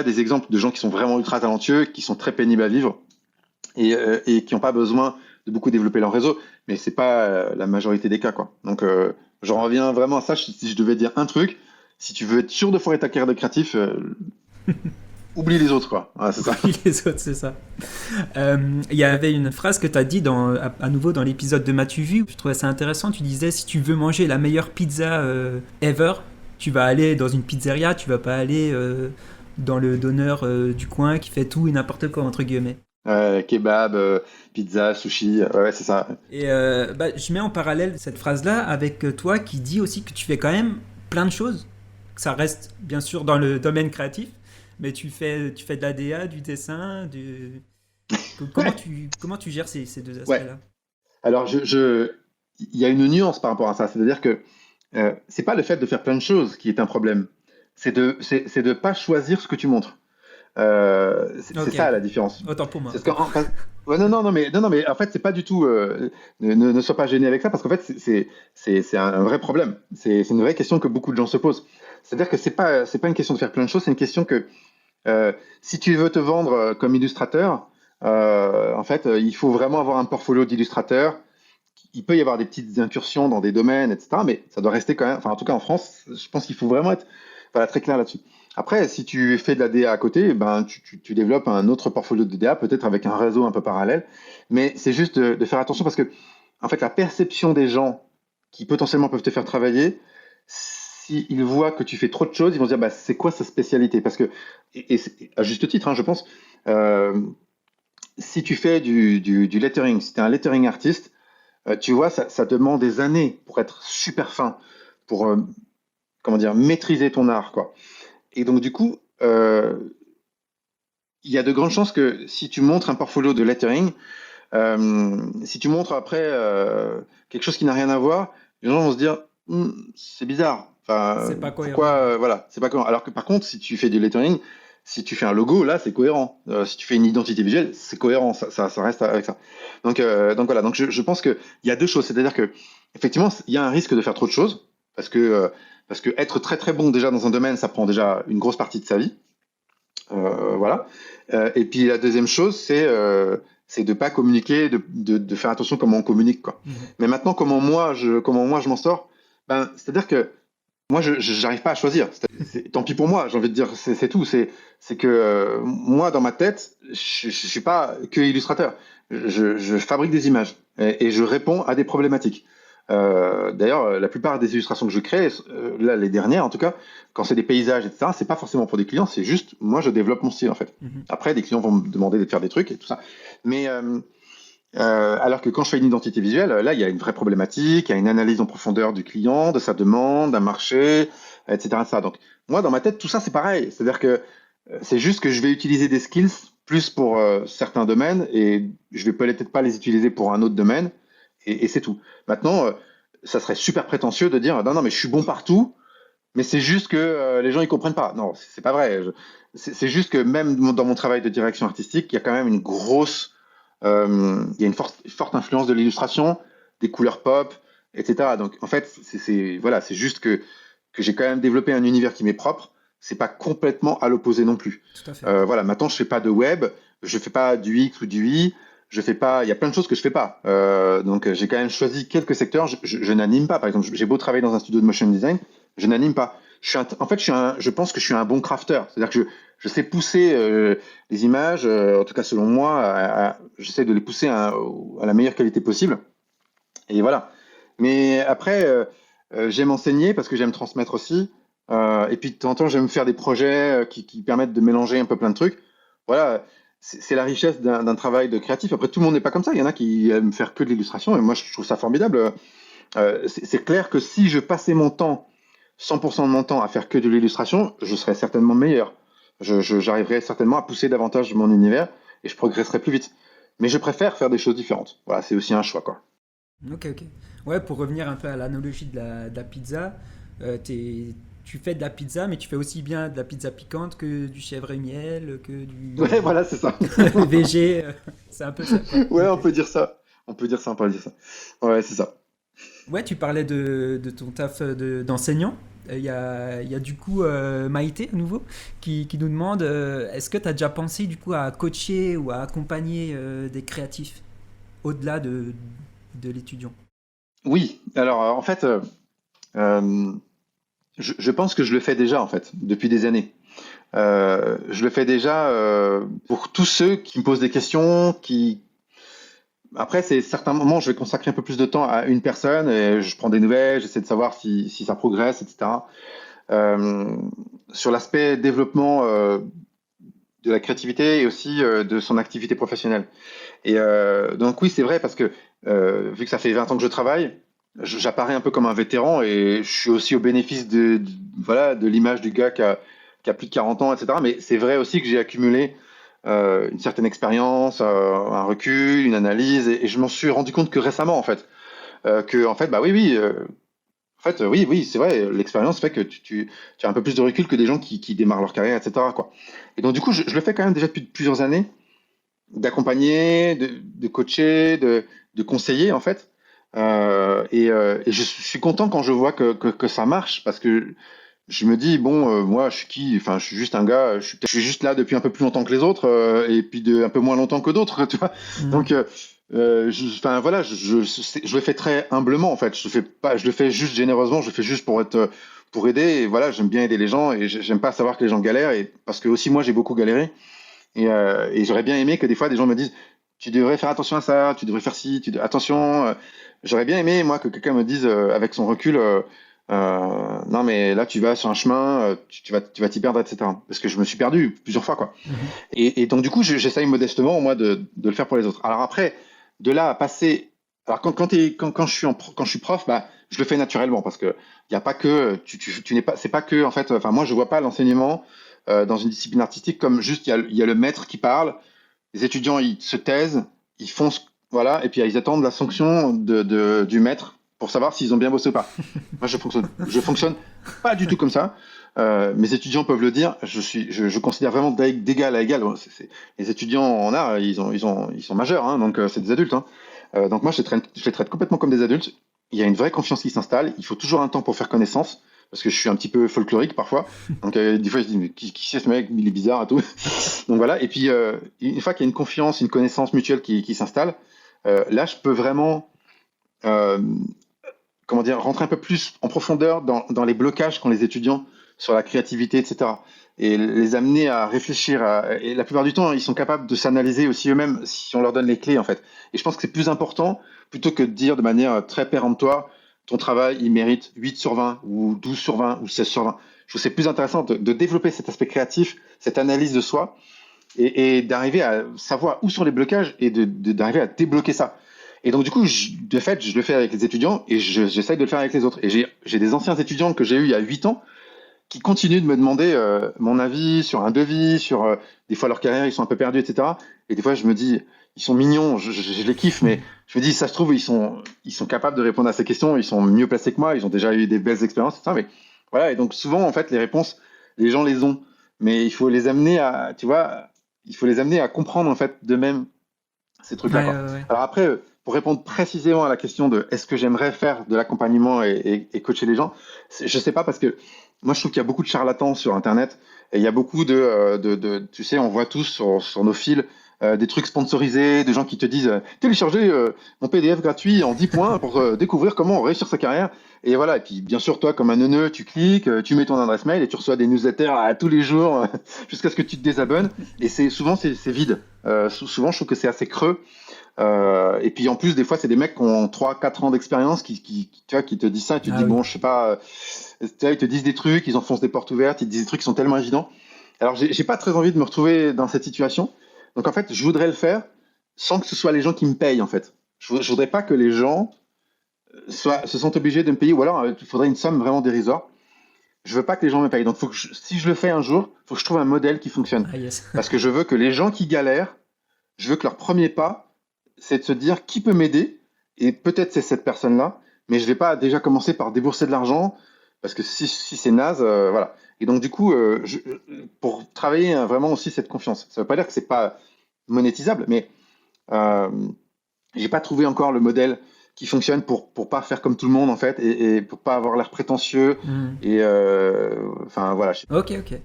des exemples de gens qui sont vraiment ultra talentueux, qui sont très pénibles à vivre et qui n'ont pas besoin de beaucoup développer leur réseau, mais c'est pas la majorité des cas, quoi. Donc, j'en reviens vraiment à ça. Si je devais dire un truc, si tu veux être sûr de foirer ta carrière de créatif, oublie les autres, quoi. Voilà, c'est ça. Oublie les autres, c'est ça. Il y avait une phrase que tu as dit à nouveau dans l'épisode de M'as-tu vu. Je trouvais ça intéressant. Tu disais, si tu veux manger la meilleure pizza ever, tu vas aller dans une pizzeria, tu vas pas aller dans le donneur du coin qui fait tout et n'importe quoi, entre guillemets. Kebab, pizza, sushi, ouais, c'est ça. Et je mets en parallèle cette phrase-là avec toi qui dit aussi que tu fais quand même plein de choses. Ça reste bien sûr dans le domaine créatif, mais tu fais de la DA, du dessin, comment tu gères ces deux Ouais. aspects-là? Alors, il y a une nuance par rapport à ça. C'est-à-dire que c'est pas le fait de faire plein de choses qui est un problème. C'est de pas choisir ce que tu montres. C'est Ok, ça la différence. autant pour moi. C'est ce ouais, non, mais en fait, c'est pas du tout. Ne sois pas gêné avec ça parce qu'en fait, c'est un vrai problème. C'est une vraie question que beaucoup de gens se posent. C'est-à-dire que c'est pas une question de faire plein de choses, c'est une question que si tu veux te vendre comme illustrateur, en fait, il faut vraiment avoir un portfolio d'illustrateur. Il peut y avoir des petites incursions dans des domaines, etc. Mais ça doit rester quand même. Enfin, en tout cas, en France, je pense qu'il faut vraiment être voilà, très clair là-dessus. Après, si tu fais de la DA à côté, ben, tu développes un autre portfolio de DA, peut-être avec un réseau un peu parallèle. Mais c'est juste de faire attention parce que, en fait, la perception des gens qui potentiellement peuvent te faire travailler, s'ils voient que tu fais trop de choses, ils vont se dire, bah, c'est quoi sa spécialité? Parce que, à juste titre, hein, je pense, euh, si tu fais du lettering, si tu es un lettering artiste, tu vois, ça demande des années pour être super fin, pour, comment dire, maîtriser ton art, quoi. Et donc, du coup, il y a de grandes chances que si tu montres un portfolio de lettering, si tu montres après quelque chose qui n'a rien à voir, les gens vont se dire, c'est bizarre. Enfin, C'est pas cohérent. pourquoi, voilà, c'est pas cohérent. Alors que par contre, si tu fais du lettering, si tu fais un logo, là, c'est cohérent. Si tu fais une identité visuelle, c'est cohérent. Ça reste avec ça. Donc voilà. Donc je pense qu'il y a deux choses. C'est-à-dire que effectivement, il y a un risque de faire trop de choses parce que être très très bon déjà dans un domaine, ça prend déjà une grosse partie de sa vie. Voilà. Et puis la deuxième chose, c'est de pas communiquer, de faire attention comment on communique, quoi. Mais maintenant, comment moi je m'en sors, ben, c'est-à-dire que moi, je j'arrive pas à choisir. Tant pis pour moi, j'ai envie de dire, c'est tout. C'est que moi, dans ma tête, je suis pas que illustrateur. Je fabrique des images et je réponds à des problématiques. D'ailleurs, la plupart des illustrations que je crée, là, les dernières en tout cas, quand c'est des paysages, etc., c'est pas forcément pour des clients, c'est juste moi, je développe mon style en fait. Après, des clients vont me demander de faire des trucs et tout ça. Mais alors que quand je fais une identité visuelle, là, il y a une vraie problématique, il y a une analyse en profondeur du client, de sa demande, d'un marché, etc., etc. Donc, moi, dans ma tête, tout ça, c'est pareil. C'est-à-dire que c'est juste que je vais utiliser des skills plus pour certains domaines et je vais peut-être pas les utiliser pour un autre domaine et c'est tout. Maintenant, ça serait super prétentieux de dire non, non, mais je suis bon partout, mais c'est juste que les gens ils comprennent pas. Non, c'est pas vrai. C'est juste que même dans mon travail de direction artistique, il y a quand même une grosse il y a une forte influence de l'illustration, des couleurs pop, etc. Donc en fait, voilà, c'est juste que j'ai quand même développé un univers qui m'est propre. C'est pas complètement à l'opposé non plus. Tout à fait. Voilà, maintenant je fais pas de web, je fais pas du X ou du Y, je fais pas, il y a plein de choses que je fais pas. Donc j'ai quand même choisi quelques secteurs. Je n'anime pas, par exemple, j'ai beau travailler dans un studio de motion design, je n'anime pas. En fait, je pense que je suis un bon crafter. C'est-à-dire que je sais pousser les images, en tout cas selon moi, j'essaie de les pousser à la meilleure qualité possible. Et voilà. Mais après, j'aime enseigner parce que j'aime transmettre aussi. Et puis de temps en temps, j'aime faire des projets qui permettent de mélanger un peu plein de trucs. Voilà, c'est la richesse d'un travail de créatif. Après, tout le monde n'est pas comme ça. Il y en a qui aiment faire que de l'illustration. Et moi, je trouve ça formidable. C'est clair que si je passais mon temps 100% de mon temps à faire que de l'illustration, je serais certainement meilleur. J'arriverai certainement à pousser davantage mon univers et je progresserai plus vite. Mais je préfère faire des choses différentes. Voilà, c'est aussi un choix, quoi. Ok, ok. Ouais, pour revenir un peu à l'analogie de la pizza, tu fais de la pizza, mais tu fais aussi bien de la pizza piquante que du chèvre et miel, que du Ouais, voilà, c'est ça. VG. C'est un peu ça, quoi. Ouais, on Ok. peut dire ça. On peut dire ça, on peut dire ça. Ouais, c'est ça. Ouais, tu parlais de ton taf d'enseignant. Il y a du coup Maïté à nouveau qui nous demande est-ce que tu as déjà pensé du coup à coacher ou à accompagner des créatifs au-delà de l'étudiant? Oui, alors en fait, euh, je pense que je le fais déjà en fait depuis des années. Je le fais déjà pour tous ceux qui me posent des questions, qui après c'est certains moments je vais consacrer un peu plus de temps à une personne et je prends des nouvelles, j'essaie de savoir si ça progresse, etc. Euh, sur l'aspect développement de la créativité et aussi de son activité professionnelle. Et donc oui, c'est vrai parce que vu que ça fait 20 ans que je travaille, j'apparais un peu comme un vétéran et je suis aussi au bénéfice voilà, de l'image du gars qui a plus de 40 ans, etc. Mais c'est vrai aussi que j'ai accumulé une certaine expérience, un recul, une analyse, et je m'en suis rendu compte que récemment, en fait, que en fait, bah oui, oui, en fait, oui, oui, c'est vrai, l'expérience fait que tu as un peu plus de recul que des gens qui démarrent leur carrière, etc., quoi. Et donc du coup, je le fais quand même déjà depuis plusieurs années d'accompagner, de coacher, de conseiller en fait. Et je suis content quand je vois que ça marche parce que je me dis bon moi je suis qui? Enfin je suis juste un gars, je suis juste là depuis un peu plus longtemps que les autres et puis un peu moins longtemps que d'autres, tu vois. Mhm. Donc enfin voilà, je le fais très humblement en fait. Je le fais pas, je le fais juste généreusement, je le fais juste pour être pour aider. Et voilà, j'aime bien aider les gens et j'aime pas savoir que les gens galèrent et parce que aussi moi j'ai beaucoup galéré. Et j'aurais bien aimé que des fois des gens me disent tu devrais faire attention à ça, tu devrais faire ci, attention. J'aurais bien aimé moi que quelqu'un me dise avec son recul non mais là tu vas sur un chemin, tu vas t'y perdre, etc. Parce que je me suis perdu plusieurs fois quoi. Mhm. Et donc du coup j'essaye modestement moi de le faire pour les autres. Alors après de là à passer, alors quand je suis prof, bah je le fais naturellement parce que il y a pas que tu n'es pas, c'est pas que en fait, enfin moi je vois pas l'enseignement dans une discipline artistique comme juste il y a le maître qui parle, les étudiants ils se taisent, ils font voilà et puis ils attendent la sanction du maître pour savoir s'ils ont bien bossé ou pas. Moi je fonctionne pas du tout comme ça. Mes étudiants peuvent le dire. Je considère vraiment d'égal à égal. Les étudiants en art, ils sont majeurs, hein, donc c'est des adultes. Hein. Donc moi, je les traite complètement comme des adultes. Il y a une vraie confiance qui s'installe. Il faut toujours un temps pour faire connaissance, parce que je suis un petit peu folklorique parfois. Donc des fois, je dis, mais qui c'est ce mec? Il est bizarre et tout. Donc voilà. Et puis, une fois qu'il y a une confiance, une connaissance mutuelle qui s'installe, là, je peux vraiment euh, comment dire, rentrer un peu plus en profondeur dans les blocages qu'ont les étudiants sur la créativité, etc. Et les amener à réfléchir. Et la plupart du temps, ils sont capables de s'analyser aussi eux-mêmes si on leur donne les clés, en fait. Et je pense que c'est plus important, plutôt que de dire de manière très péremptoire, ton travail, il mérite 8 sur 20, ou 12 sur 20, ou 16 sur 20. Je trouve que c'est plus intéressant de développer cet aspect créatif, cette analyse de soi, et d'arriver à savoir où sont les blocages et d'arriver à débloquer ça. Et donc, du coup, de fait, je le fais avec les étudiants et j'essaye de le faire avec les autres. Et j'ai des anciens étudiants que j'ai eu il y a 8 ans qui continuent de me demander mon avis sur un devis, sur des fois leur carrière, ils sont un peu perdus, etc. Et des fois, je me dis, ils sont mignons, je les kiffe, mais je me dis, ça se trouve, ils sont capables de répondre à ces questions, ils sont mieux placés que moi, ils ont déjà eu des belles expériences, etc. Mais voilà, et donc souvent, en fait, les réponses, les gens les ont. Mais il faut les amener à, tu vois, il faut les amener à comprendre, en fait, d'eux-mêmes ces trucs-là, Ouais, quoi. ouais, ouais. Alors après, pour répondre précisément à la question de est-ce que j'aimerais faire de l'accompagnement et coacher les gens, je sais pas parce que moi je trouve qu'il y a beaucoup de charlatans sur Internet et il y a beaucoup tu sais, on voit tous sur nos fils des trucs sponsorisés, des gens qui te disent téléchargez mon PDF gratuit en 10 points pour découvrir comment réussir sa carrière. Et voilà, et puis bien sûr, toi, comme un neuneu, tu cliques, tu mets ton adresse mail et tu reçois des newsletters à tous les jours jusqu'à ce que tu te désabonnes. Et souvent, c'est vide. Souvent, je trouve que c'est assez creux. Et puis en plus, des fois, c'est des mecs qui ont 3 4 ans d'expérience tu vois, qui te disent ça et tu te Ah dis, oui. bon, je sais pas, tu vois, ils te disent des trucs, ils enfoncent des portes ouvertes, ils te disent des trucs qui sont tellement évidents. Alors, j'ai pas très envie de me retrouver dans cette situation. Donc en fait, je voudrais le faire sans que ce soit les gens qui me payent, en fait. Je voudrais pas que les gens se sentent obligés de me payer, ou alors il faudrait une somme vraiment dérisoire. je veux pas que les gens me payent. Donc, si je le fais un jour, faut que je trouve un modèle qui fonctionne. Ah yes. Parce que je veux que les gens qui galèrent, je veux que leur premier pas, c'est de se dire qui peut m'aider. Et peut-être c'est cette personne-là, mais je vais pas déjà commencer par débourser de l'argent, parce que si c'est naze, voilà. Et donc, du coup, pour travailler vraiment aussi cette confiance, ça veut pas dire que c'est pas monétisable, mais euh, j'ai pas trouvé encore le modèle qui fonctionne pour pas faire comme tout le monde en fait et pour pas avoir l'air prétentieux et enfin voilà. Ok, ok.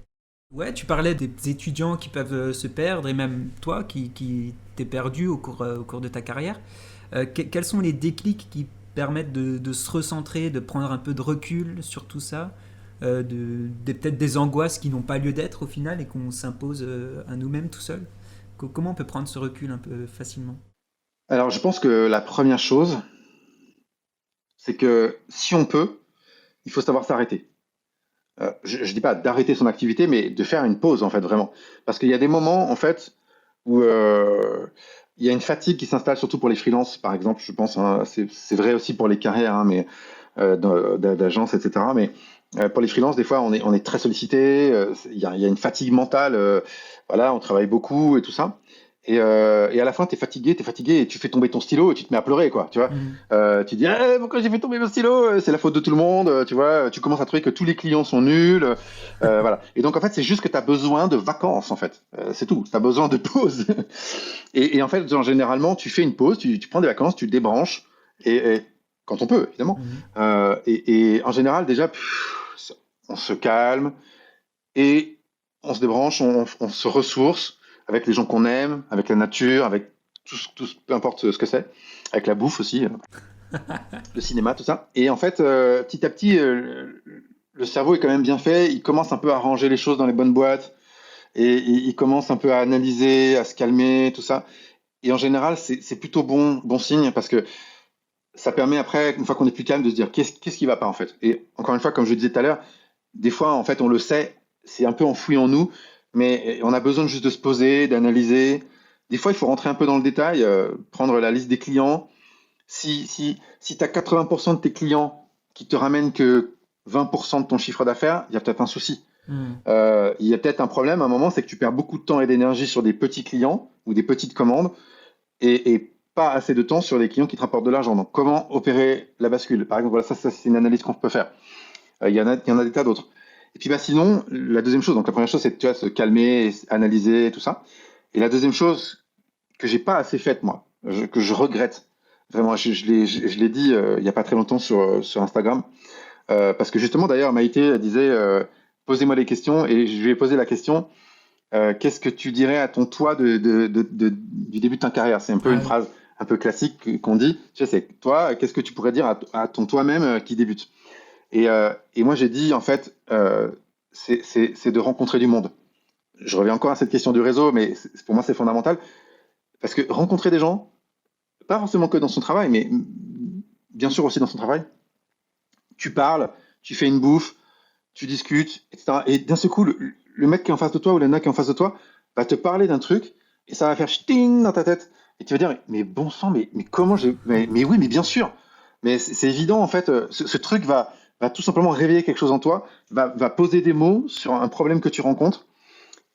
Ouais, tu parlais des étudiants qui peuvent se perdre et même toi qui t'es perdu au cours de ta carrière. Quels sont les déclics qui permettent de se recentrer, de prendre un peu de recul sur tout ça, peut-être des angoisses qui n'ont pas lieu d'être au final et qu'on s'impose à nous-mêmes tout seul? Comment on peut prendre ce recul un peu facilement? Alors je pense que la première chose, c'est que si on peut, il faut savoir s'arrêter. Je dis pas d'arrêter son activité, mais de faire une pause en fait vraiment, parce qu'il y a des moments en fait où il y a une fatigue qui s'installe, surtout pour les freelances, par exemple, je pense, hein, c'est vrai aussi pour les carrières, hein, mais d'agences, etc. Mais pour les freelances, des fois, on est très sollicité, il y a une fatigue mentale, voilà, on travaille beaucoup et tout ça. Et à la fin, t'es fatigué et tu fais tomber ton stylo et tu te mets à pleurer, quoi, tu vois. Mhm. Tu dis, ah, pourquoi j'ai fait tomber mon stylo? C'est la faute de tout le monde, tu vois. Tu commences à trouver que tous les clients sont nuls, voilà. Et donc, en fait, c'est juste que tu as besoin de vacances, en fait. C'est tout. Tu as besoin de pause. Et en fait, généralement, tu fais une pause, tu prends des vacances, tu débranches, et quand on peut, évidemment. Mhm. Et en général, déjà, on se calme et on se débranche, on se ressource avec les gens qu'on aime, avec la nature, avec peu importe ce que c'est, avec la bouffe aussi, le cinéma, tout ça. Et en fait, petit à petit, le cerveau est quand même bien fait, il commence un peu à ranger les choses dans les bonnes boîtes, et il commence un peu à analyser, à se calmer, tout ça. Et en général, c'est plutôt bon signe parce que ça permet après, une fois qu'on est plus calme, de se dire qu'est-ce qui va pas en fait. Et encore une fois, comme je disais tout à l'heure, des fois, en fait, on le sait, c'est un peu enfoui en nous, mais on a besoin juste de se poser, d'analyser. Des fois, il faut rentrer un peu dans le détail, prendre la liste des clients. Si tu as 80% de tes clients qui te ramènent que 20% de ton chiffre d'affaires, il y a peut-être un souci. Mhm. Il y a peut-être un problème à un moment, c'est que tu perds beaucoup de temps et d'énergie sur des petits clients ou des petites commandes et pas assez de temps sur les clients qui te rapportent de l'argent. Donc, comment opérer la bascule? Par exemple, voilà, ça c'est une analyse qu'on peut faire. Il y en a des tas d'autres. Et puis, bah, sinon, la deuxième chose, donc la première chose, c'est tu vois, se calmer, analyser, tout ça. Et la deuxième chose que j'ai pas assez faite, moi, que je regrette, vraiment, je l'ai dit il y a pas très longtemps sur Instagram, parce que justement, d'ailleurs, Maïté elle disait, posez-moi des questions, et je lui ai posé la question, qu'est-ce que tu dirais à ton toi du début de ta carrière? C'est un peu Ah une oui. phrase un peu classique qu'on dit. Tu sais, c'est toi, qu'est-ce que tu pourrais dire à ton toi-même qui débute? Et moi, j'ai dit, en fait, c'est de rencontrer du monde. Je reviens encore à cette question du réseau, mais pour moi, c'est fondamental. Parce que rencontrer des gens, pas forcément que dans son travail, mais bien sûr aussi dans son travail, tu parles, tu fais une bouffe, tu discutes, etc. Et d'un seul coup, le mec qui est en face de toi ou la nana qui est en face de toi va te parler d'un truc et ça va faire ch'ting dans ta tête. Et tu vas dire, mais bon sang, mais comment j'ai. Mais oui, mais bien sûr. Mais c'est évident, en fait, ce truc va tout simplement réveiller quelque chose en toi, va poser des mots sur un problème que tu rencontres.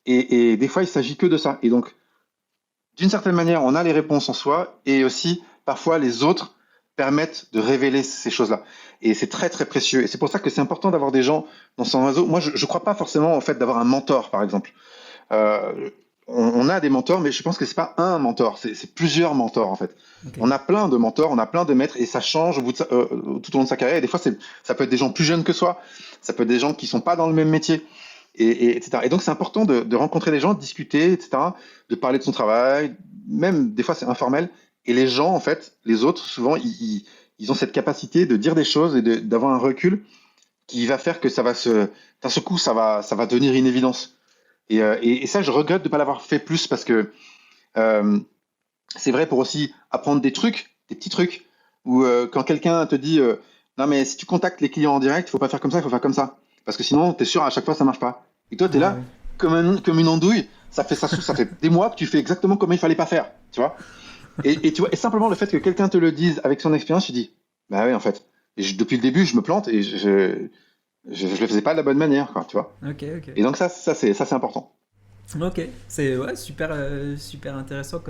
Et des fois, il s'agit que de ça. Et donc, d'une certaine manière, on a les réponses en soi et aussi, parfois, les autres permettent de révéler ces choses-là. Et c'est très, très précieux. Et c'est pour ça que c'est important d'avoir des gens dans son réseau. Moi, je ne crois pas forcément, en fait, d'avoir un mentor, par exemple. Euh, on a des mentors, mais je pense que c'est pas un mentor, c'est plusieurs mentors, en fait. Ok. On a plein de mentors, on a plein de maîtres, et ça change tout au long de sa carrière. Et des fois, ça peut être des gens plus jeunes que soi, ça peut être des gens qui sont pas dans le même métier, etc. Et donc, c'est important de rencontrer des gens, de discuter, etc., de parler de son travail, même des fois, c'est informel. Et les gens, en fait, les autres, souvent, ils ont cette capacité de dire des choses et d'avoir un recul qui va faire que d'un seul coup, ça va devenir une évidence. Et ça, je regrette de ne pas l'avoir fait plus parce que euh, c'est vrai pour aussi apprendre des trucs, des petits trucs, où quand quelqu'un te dit non, mais si tu contactes les clients en direct, il faut pas faire comme ça, il faut faire comme ça. Parce que sinon, tu es sûr, à chaque fois, ça marche pas. Et toi, tu es Ah là, oui. comme une andouille, ça fait des mois que tu fais exactement comme il fallait pas faire, tu vois. Et tu vois, et simplement le fait que quelqu'un te le dise avec son expérience, tu dis, bah oui, en fait. Depuis le début, je me plante et je le faisais pas de la bonne manière, quoi, tu vois. Ok, ok. Et donc ça c'est important. Ok, c'est ouais, super, super intéressant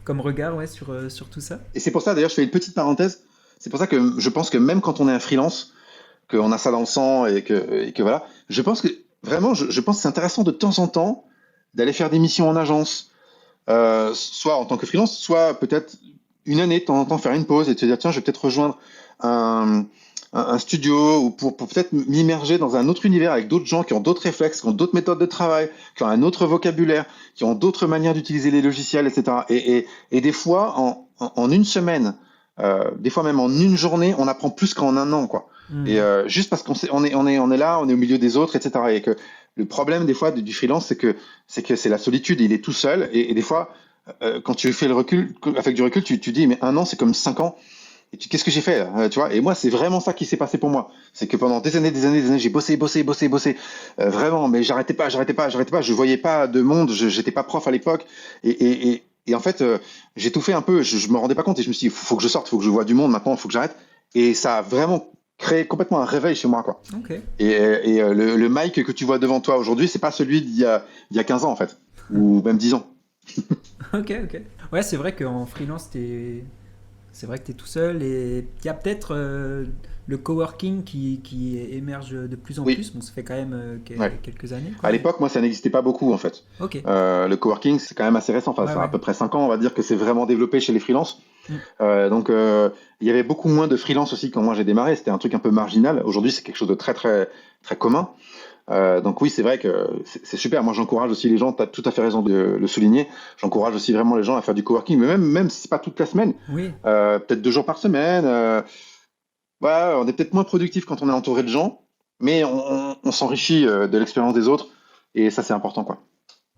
comme regard ouais, sur tout ça. Et c'est pour ça, d'ailleurs, je fais une petite parenthèse. C'est pour ça que je pense que même quand on est un freelance, qu'on a ça dans le sang et que voilà, je pense que vraiment, je pense que c'est intéressant de temps en temps d'aller faire des missions en agence, soit en tant que freelance, soit peut-être une année de temps en temps faire une pause et te dire tiens, je vais peut-être rejoindre un, un studio ou pour peut-être m'immerger dans un autre univers avec d'autres gens qui ont d'autres réflexes, qui ont d'autres méthodes de travail, qui ont un autre vocabulaire, qui ont d'autres manières d'utiliser les logiciels, etc. Et des fois, en une semaine, des fois même en une journée, on apprend plus qu'en un an, quoi. Et Hmm. juste parce on est là, on est au milieu des autres, etc. Et que le problème des fois du freelance, c'est que c'est la solitude, il est tout seul, et des fois, quand tu fais le recul, avec du recul, tu dis, mais un an, c'est comme 5 ans. Et qu'est-ce que j'ai fait là, tu vois? Et moi, c'est vraiment ça qui s'est passé pour moi. C'est que pendant des années, j'ai bossé, vraiment, mais j'arrêtais pas. Je voyais pas de monde, j'étais pas prof à l'époque, et en fait, j'ai tout fait un peu. Je me rendais pas compte et je me suis dit, faut que je sorte, faut que je vois du monde. Maintenant, faut que j'arrête. Et ça a vraiment créé complètement un réveil chez moi, quoi. Ok. Et le Mike que tu vois devant toi aujourd'hui, c'est pas celui d'il y a 15 ans en fait, ou même 10 ans. Ok, ok. Ouais, c'est vrai qu'en freelance, c'est vrai que tu es tout seul et il y a peut-être le coworking qui émerge de plus en Oui, plus. Bon, ça fait quand même ouais. quelques années, quoi, À mais... l'époque, moi, ça n'existait pas beaucoup en fait. Ok. Le coworking, c'est quand même assez récent, enfin, Ouais, ça a à ouais. peu près 5 ans, on va dire que c'est vraiment développé chez les freelances. Hmm. Donc, il y avait beaucoup moins de freelance aussi quand moi j'ai démarré. C'était un truc un peu marginal. Aujourd'hui, c'est quelque chose de très très très commun. Donc oui, c'est vrai que c'est super. Moi, j'encourage aussi les gens. Tu as tout à fait raison de le souligner. J'encourage aussi vraiment les gens à faire du coworking, mais même si c'est pas toute la semaine, Oui, peut-être 2 jours par semaine. Voilà, on est peut-être moins productif quand on est entouré de gens, mais on s'enrichit de l'expérience des autres, et ça, c'est important, quoi.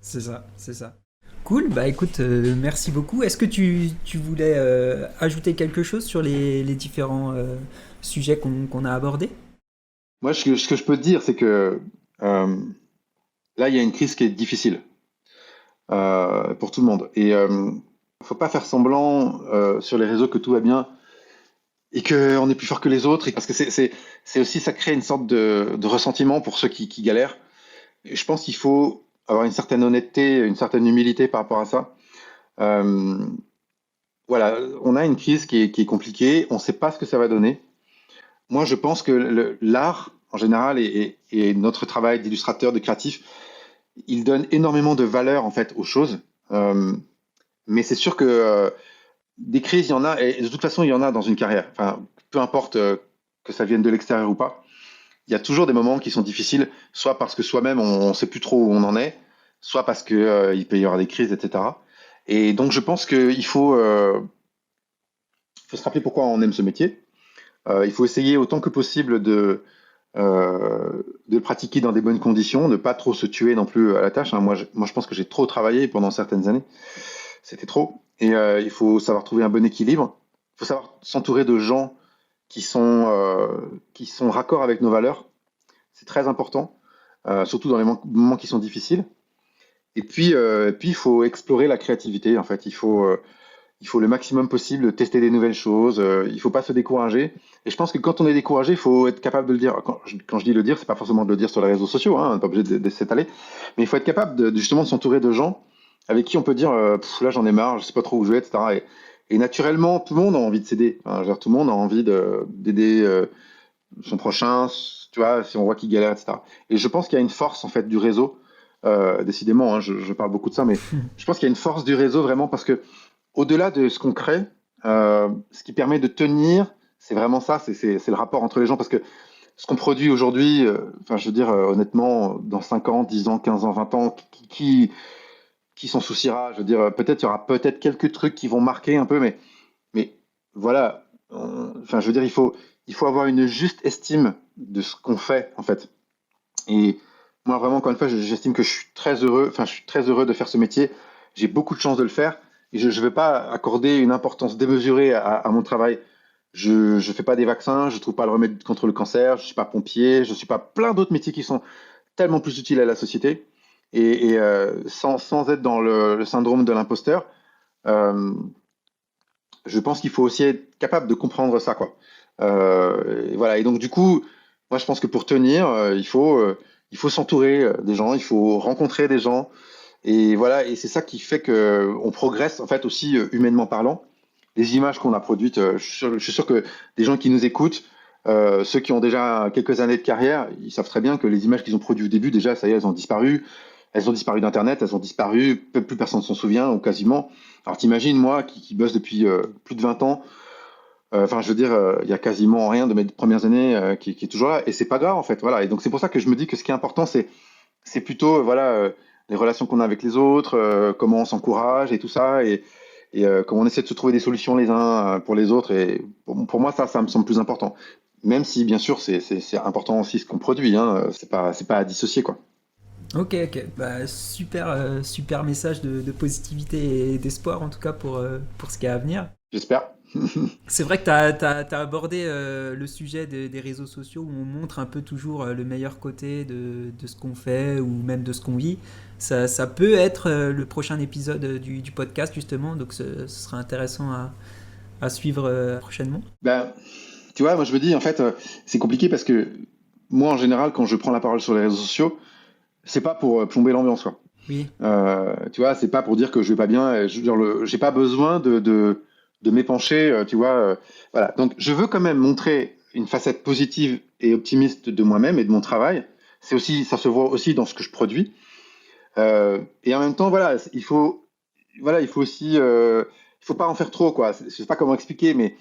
c'est ça, c'est ça. Cool, bah écoute, merci beaucoup. Est-ce que tu voulais ajouter quelque chose sur les différents sujets qu'on a abordés? Moi, ce que je peux te dire, c'est que euh, là, il y a une crise qui est difficile pour tout le monde. Et faut pas faire semblant sur les réseaux que tout va bien et qu'on est plus fort que les autres, parce que c'est aussi, ça crée une sorte de ressentiment pour ceux qui galèrent. Et je pense qu'il faut avoir une certaine honnêteté, une certaine humilité par rapport à ça. Euh, voilà, on a une crise qui est compliquée, on ne sait pas ce que ça va donner. Moi, je pense que l'art, en général, et notre travail d'illustrateur, de créatif, il donne énormément de valeur, en fait, aux choses. Euh, mais c'est sûr que des crises, il y en a, et de toute façon, il y en a dans une carrière. Enfin, peu importe que ça vienne de l'extérieur ou pas, il y a toujours des moments qui sont difficiles, soit parce que soi-même, on ne sait plus trop où on en est, soit parce que il peut y avoir des crises, etc. Et donc, je pense qu'il faut se rappeler pourquoi on aime ce métier. Il faut essayer autant que possible de le pratiquer dans des bonnes conditions, ne pas trop se tuer non plus à la tâche, hein. Moi, je pense que j'ai trop travaillé pendant certaines années. C'était trop. Et il faut savoir trouver un bon équilibre. Il faut savoir s'entourer de gens qui sont raccords avec nos valeurs. C'est très important, surtout dans les moments qui sont difficiles. Et puis, il faut explorer la créativité. En fait, il faut le maximum possible tester des nouvelles choses. Il ne faut pas se décourager. Et je pense que quand on est découragé, il faut être capable de le dire. Quand je dis le dire, c'est pas forcément de le dire sur les réseaux sociaux, hein, on n'est pas obligé de s'étaler. Mais il faut être capable justement de s'entourer de gens avec qui on peut dire là j'en ai marre, je sais pas trop où je vais, etc. Et naturellement, tout le monde a envie de s'aider. Enfin, je veux dire, tout le monde a envie d'aider son prochain, tu vois, si on voit qu'il galère, etc. Et je pense qu'il y a une force en fait du réseau. Décidément, hein, je parle beaucoup de ça, mais je pense qu'il y a une force du réseau vraiment parce que au-delà de ce qu'on crée, ce qui permet de tenir, c'est vraiment ça, c'est le rapport entre les gens. Parce que ce qu'on produit aujourd'hui, enfin, je veux dire, honnêtement, dans 5 ans, 10 ans, 15 ans, 20 ans, qui s'en souciera? Je veux dire, peut-être il y aura peut-être quelques trucs qui vont marquer un peu, mais voilà. Enfin, je veux dire, il faut avoir une juste estime de ce qu'on fait, en fait. Et moi, vraiment, encore une fois, j'estime que je suis très heureux, enfin, je suis très heureux de faire ce métier. J'ai beaucoup de chance de le faire. Et je ne vais pas accorder une importance démesurée à mon travail. Je ne fais pas des vaccins, je ne trouve pas le remède contre le cancer, je ne suis pas pompier, je ne suis pas plein d'autres métiers qui sont tellement plus utiles à la société. Et sans être dans le syndrome de l'imposteur, euh, je pense qu'il faut aussi être capable de comprendre ça, quoi. Et voilà. Et donc, du coup, Moi, je pense que pour tenir, il faut s'entourer des gens, il faut rencontrer des gens. Et voilà, et c'est ça qui fait que on progresse, en fait, aussi humainement parlant. Les images qu'on a produites, je suis sûr que des gens qui nous écoutent, ceux qui ont déjà quelques années de carrière, ils savent très bien que les images qu'ils ont produites au début, déjà, ça y est, elles ont disparu. Elles ont disparu d'Internet, elles ont disparu, plus personne ne s'en souvient, ou quasiment. Alors t'imagines, moi, qui bosse depuis plus de 20 ans, enfin, je veux dire, il y a quasiment rien de mes premières années qui est toujours là, et c'est pas grave, en fait. Voilà. Et donc, c'est pour ça que je me dis que ce qui est important, c'est plutôt, voilà, les relations qu'on a avec les autres, comment on s'encourage et tout ça, et comment on essaie de se trouver des solutions les uns pour les autres. Et pour moi, ça me semble plus important. Même si, bien sûr, c'est important aussi ce qu'on produit, hein, c'est pas à dissocier, quoi. Ok, ok. Bah, super, super message de positivité et d'espoir en tout cas pour ce qui est à venir. J'espère. C'est vrai que tu as abordé le sujet des réseaux sociaux où on montre un peu toujours le meilleur côté de ce qu'on fait ou même de ce qu'on vit. Ça peut être le prochain épisode du podcast justement, donc ce sera intéressant à suivre prochainement. Ben, tu vois, moi, je me dis, en fait, c'est compliqué parce que moi, en général, quand je prends la parole sur les réseaux sociaux, c'est pas pour plomber l'ambiance, quoi. Oui, Tu vois, c'est pas pour dire que je vais pas bien. J'ai pas besoin de m'épancher, tu vois. Voilà. Donc, je veux quand même montrer une facette positive et optimiste de moi-même et de mon travail. C'est aussi, ça se voit aussi dans ce que je produis. Et en même temps, voilà, il faut aussi, il faut pas en faire trop, quoi. Je sais pas comment expliquer, mais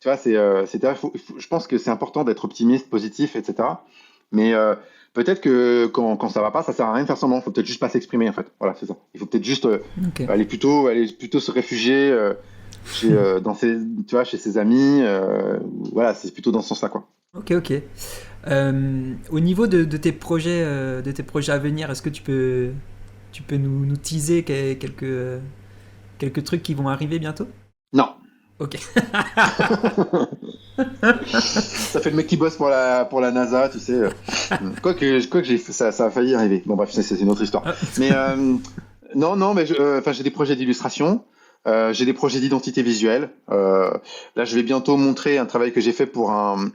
tu vois, je pense que c'est important d'être optimiste, positif, etc. Mais peut-être que quand ça va pas, ça sert à rien de faire semblant. Il faut peut-être juste pas s'exprimer, en fait. Voilà, c'est ça. Il faut peut-être juste ok. aller plutôt se réfugier chez ses amis. Voilà, c'est plutôt dans ce sens-là, quoi. Ok, ok. Au niveau de tes projets à venir, est-ce que tu peux nous teaser quelques trucs qui vont arriver bientôt? Non. Ok. Ça fait le mec qui bosse pour la NASA, tu sais. Quoi que ça a failli arriver. Bon, bref, c'est une autre histoire. Ah, Mais non, non, mais enfin, j'ai des projets d'illustration. J'ai des projets d'identité visuelle. Là, je vais bientôt montrer un travail que j'ai fait pour un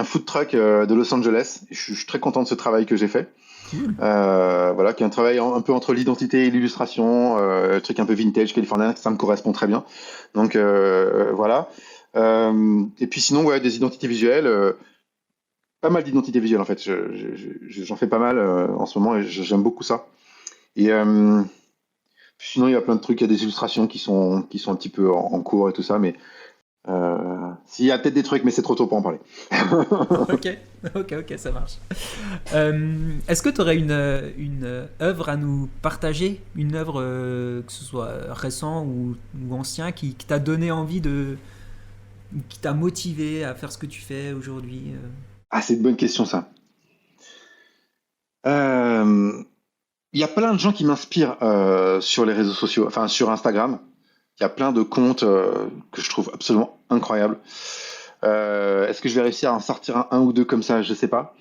food truck de Los Angeles. Je suis très content de ce travail que j'ai fait. cool. Voilà, qui est un travail un peu entre l'identité et l'illustration, un truc un peu vintage californien, ça me correspond très bien. Donc voilà. Et puis sinon, ouais, des identités visuelles, pas mal d'identités visuelles en fait. J'en fais pas mal en ce moment et j'aime beaucoup ça. Et sinon, il y a plein de trucs, il y a des illustrations qui sont un petit peu en cours et tout ça, mais s'il y a peut-être des trucs, mais c'est trop tôt pour en parler. Ok, ok, ok, ça marche. Est-ce que tu aurais une œuvre à nous partager? Une œuvre, que ce soit récent ou ancien, qui t'a donné envie qui t'a motivé à faire ce que tu fais aujourd'hui? Ah, c'est une bonne question ça. Euh, Il y a plein de gens qui m'inspirent sur les réseaux sociaux, enfin sur Instagram. Il y a plein de comptes que je trouve absolument incroyables. Est-ce que je vais réussir à en sortir un ou deux comme ça? Je sais pas.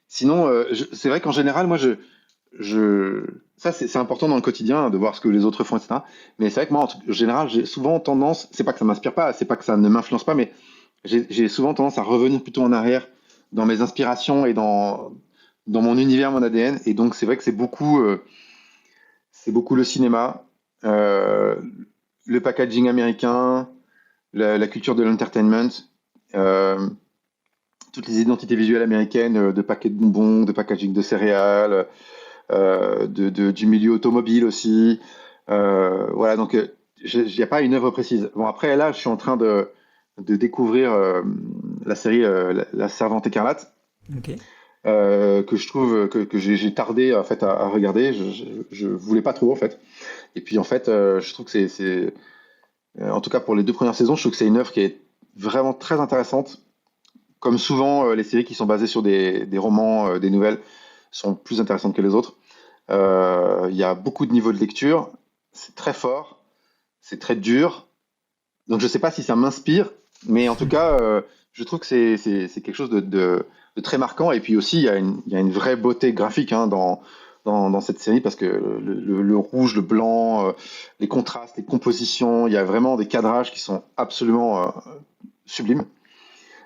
Sinon, c'est vrai qu'en général, moi, je... ça, c'est important dans le quotidien de voir ce que les autres font, etc. Mais c'est vrai que moi, en général, j'ai souvent tendance, c'est pas que ça m'inspire pas, c'est pas que ça ne m'influence pas, mais j'ai souvent tendance à revenir plutôt en arrière dans mes inspirations et dans mon univers, mon ADN. Et donc, c'est vrai que c'est beaucoup le cinéma, euh, le packaging américain, la culture de l'entertainment, euh, toutes les identités visuelles américaines de paquets de bonbons, de packaging de céréales, du milieu automobile aussi. Voilà, donc il n'y a pas une œuvre précise. Bon, après, là, je suis en train de découvrir la série La Servante écarlate, Ok. que je trouve que j'ai tardé en fait, à regarder. Je voulais pas trop, en fait. Et puis, en fait, je trouve que en tout cas pour les deux premières saisons, je trouve que c'est une œuvre qui est vraiment très intéressante. Comme souvent, les séries qui sont basées sur des romans, des nouvelles, sont plus intéressantes que les autres. Il y a beaucoup de niveaux de lecture, c'est très fort, c'est très dur. Donc je sais pas si ça m'inspire, mais en tout cas, je trouve que c'est quelque chose de très marquant. Et puis aussi, il y a une vraie beauté graphique hein, dans cette série parce que le rouge, le blanc, les contrastes, les compositions, il y a vraiment des cadrages qui sont absolument sublimes.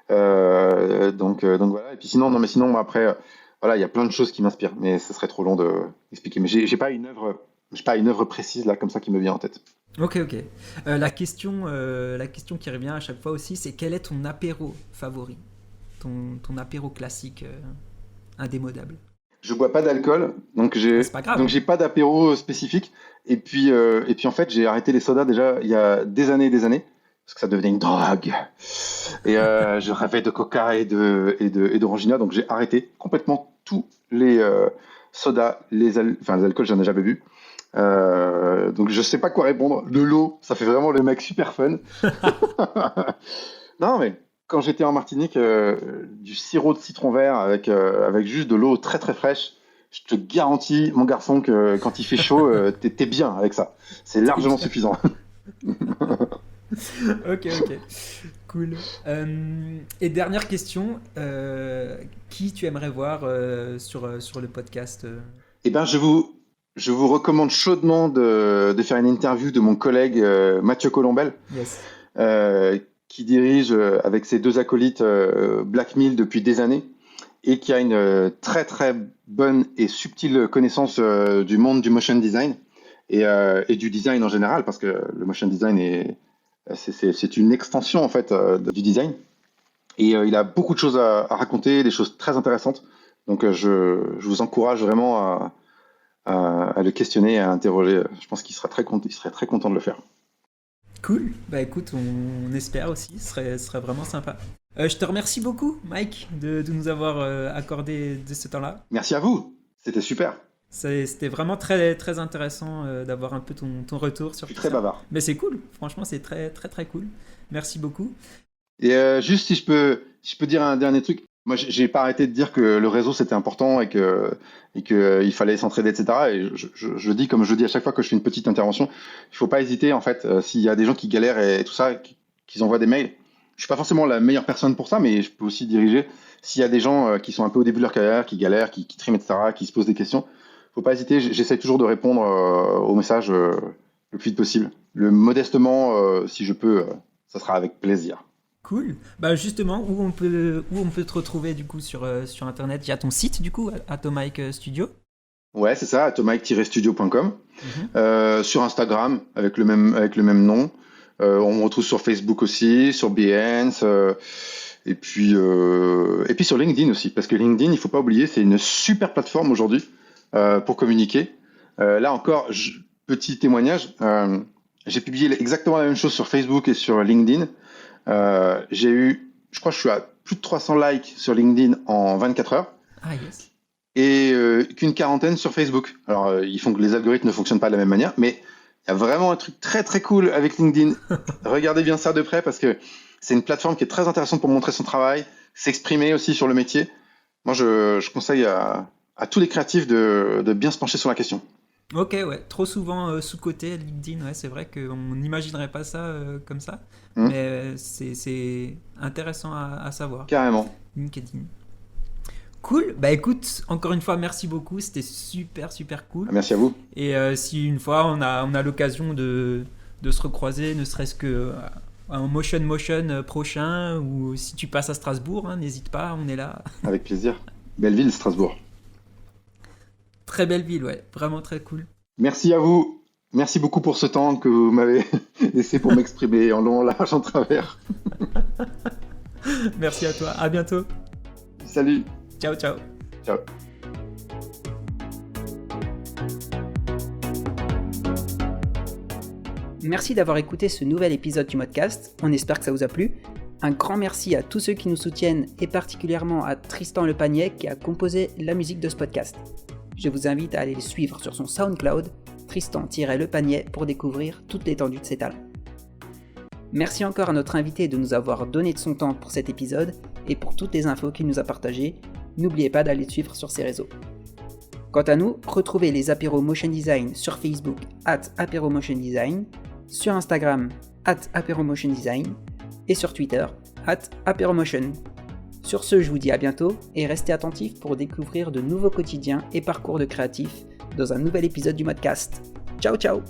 Donc voilà. Et puis sinon, moi, après, voilà, il y a plein de choses qui m'inspirent, mais ce serait trop long de expliquer. Mais j'ai pas une œuvre précise là comme ça qui me vient en tête. Ok, ok. La question qui revient à chaque fois aussi, c'est quel est ton apéro favori? Ton apéro classique indémodable. Je bois pas d'alcool, donc Ah, c'est pas grave, hein. j'ai pas d'apéro spécifique. Et puis en fait, j'ai arrêté les sodas déjà il y a des années et des années, parce que ça devenait une drogue. Et je rêvais de coca et d'orangina, donc j'ai arrêté complètement tous les sodas, enfin les alcools, j'en ai jamais bu. Donc je sais pas quoi répondre. De l'eau, ça fait vraiment le mec super fun. Non, mais quand j'étais en Martinique, du sirop de citron vert avec juste de l'eau très très fraîche, je te garantis, mon garçon, que quand il fait chaud, t'es bien avec ça. C'est largement suffisant. Ok, ok. Cool. Et dernière question, qui tu aimerais voir sur le podcast Eh ben, je vous recommande chaudement de faire une interview de mon collègue Mathieu Colombel, Yes. qui dirige avec ses deux acolytes Blackmill depuis des années et qui a une très très bonne et subtile connaissance du monde du motion design et du design en général, parce que le motion design c'est une extension en fait du design. Et il a beaucoup de choses à raconter, des choses très intéressantes. Donc je vous encourage vraiment à le questionner, à interroger. Je pense qu'il il serait très content de le faire. Cool. Bah écoute, on espère aussi. Ce serait vraiment sympa. Je te remercie beaucoup, Mike, de nous avoir accordé de ce temps-là. Merci à vous, c'était super. C'était vraiment très, très intéressant d'avoir un peu ton retour Je sur suis tout très ça. bavard. Mais c'est cool. Franchement, c'est très, très, très cool. Merci beaucoup. Et juste si je peux dire un dernier truc, moi j'ai pas arrêté de dire que le réseau c'était important et que il fallait s'entraider, etc. Et je dis comme je dis à chaque fois que je fais une petite intervention, il faut pas hésiter en fait. S'il y a des gens qui galèrent et tout ça, qu'ils envoient des mails. Je suis pas forcément la meilleure personne pour ça, mais je peux aussi diriger. S'il y a des gens qui sont un peu au début de leur carrière, qui galèrent, qui triment, etc., qui se posent des questions, faut pas hésiter. J'essaie toujours de répondre aux messages le plus vite possible. Modestement, si je peux, ça sera avec plaisir. Cool. Bah justement, où on peut te retrouver du coup sur Internet? Il y a ton site du coup, Atomic Studio. Ouais, c'est ça, atomic-studio.com. Mhm. Sur Instagram, avec le même nom. On me retrouve sur Facebook aussi, sur Behance, et puis sur LinkedIn aussi. Parce que LinkedIn, il faut pas oublier, c'est une super plateforme aujourd'hui pour communiquer. Là encore, petit témoignage, j'ai publié exactement la même chose sur Facebook et sur LinkedIn. Je crois que je suis à plus de 300 likes sur LinkedIn en 24 heures. Ah yes. Et qu'une quarantaine sur Facebook. Alors, ils font que les algorithmes ne fonctionnent pas de la même manière, mais il y a vraiment un truc très très cool avec LinkedIn. Regardez bien ça de près parce que c'est une plateforme qui est très intéressante pour montrer son travail, s'exprimer aussi sur le métier. Moi, je conseille à tous les créatifs de bien se pencher sur la question. Ok, ouais. Trop souvent sous-coté LinkedIn, ouais, c'est vrai qu'on n'imaginerait pas ça comme ça. Mais c'est intéressant à savoir. Carrément. LinkedIn. Cool. Bah écoute, encore une fois, merci beaucoup. C'était super, super cool. Merci à vous. Et si une fois on a l'occasion de se recroiser, ne serait-ce que un Motion prochain, ou si tu passes à Strasbourg, hein, n'hésite pas, on est là. Avec plaisir. Belle ville, Strasbourg. Très belle ville, ouais. Vraiment très cool. Merci à vous. Merci beaucoup pour ce temps que vous m'avez laissé pour m'exprimer en long, en large, en travers. Merci à toi. À bientôt. Salut. Ciao, ciao. Ciao. Merci d'avoir écouté ce nouvel épisode du Modcast. On espère que ça vous a plu. Un grand merci à tous ceux qui nous soutiennent et particulièrement à Tristan Le Panier qui a composé la musique de ce podcast. Je vous invite à aller le suivre sur son SoundCloud, Tristan-Le Panier, pour découvrir toute l'étendue de ses talents. Merci encore à notre invité de nous avoir donné de son temps pour cet épisode et pour toutes les infos qu'il nous a partagées. N'oubliez pas d'aller le suivre sur ses réseaux. Quant à nous, retrouvez les apéros Motion Design sur Facebook @apéromotiondesign, sur Instagram @apéromotiondesign et sur Twitter @apéromotion. Sur ce, je vous dis à bientôt et restez attentifs pour découvrir de nouveaux quotidiens et parcours de créatifs dans un nouvel épisode du Modcast. Ciao ciao!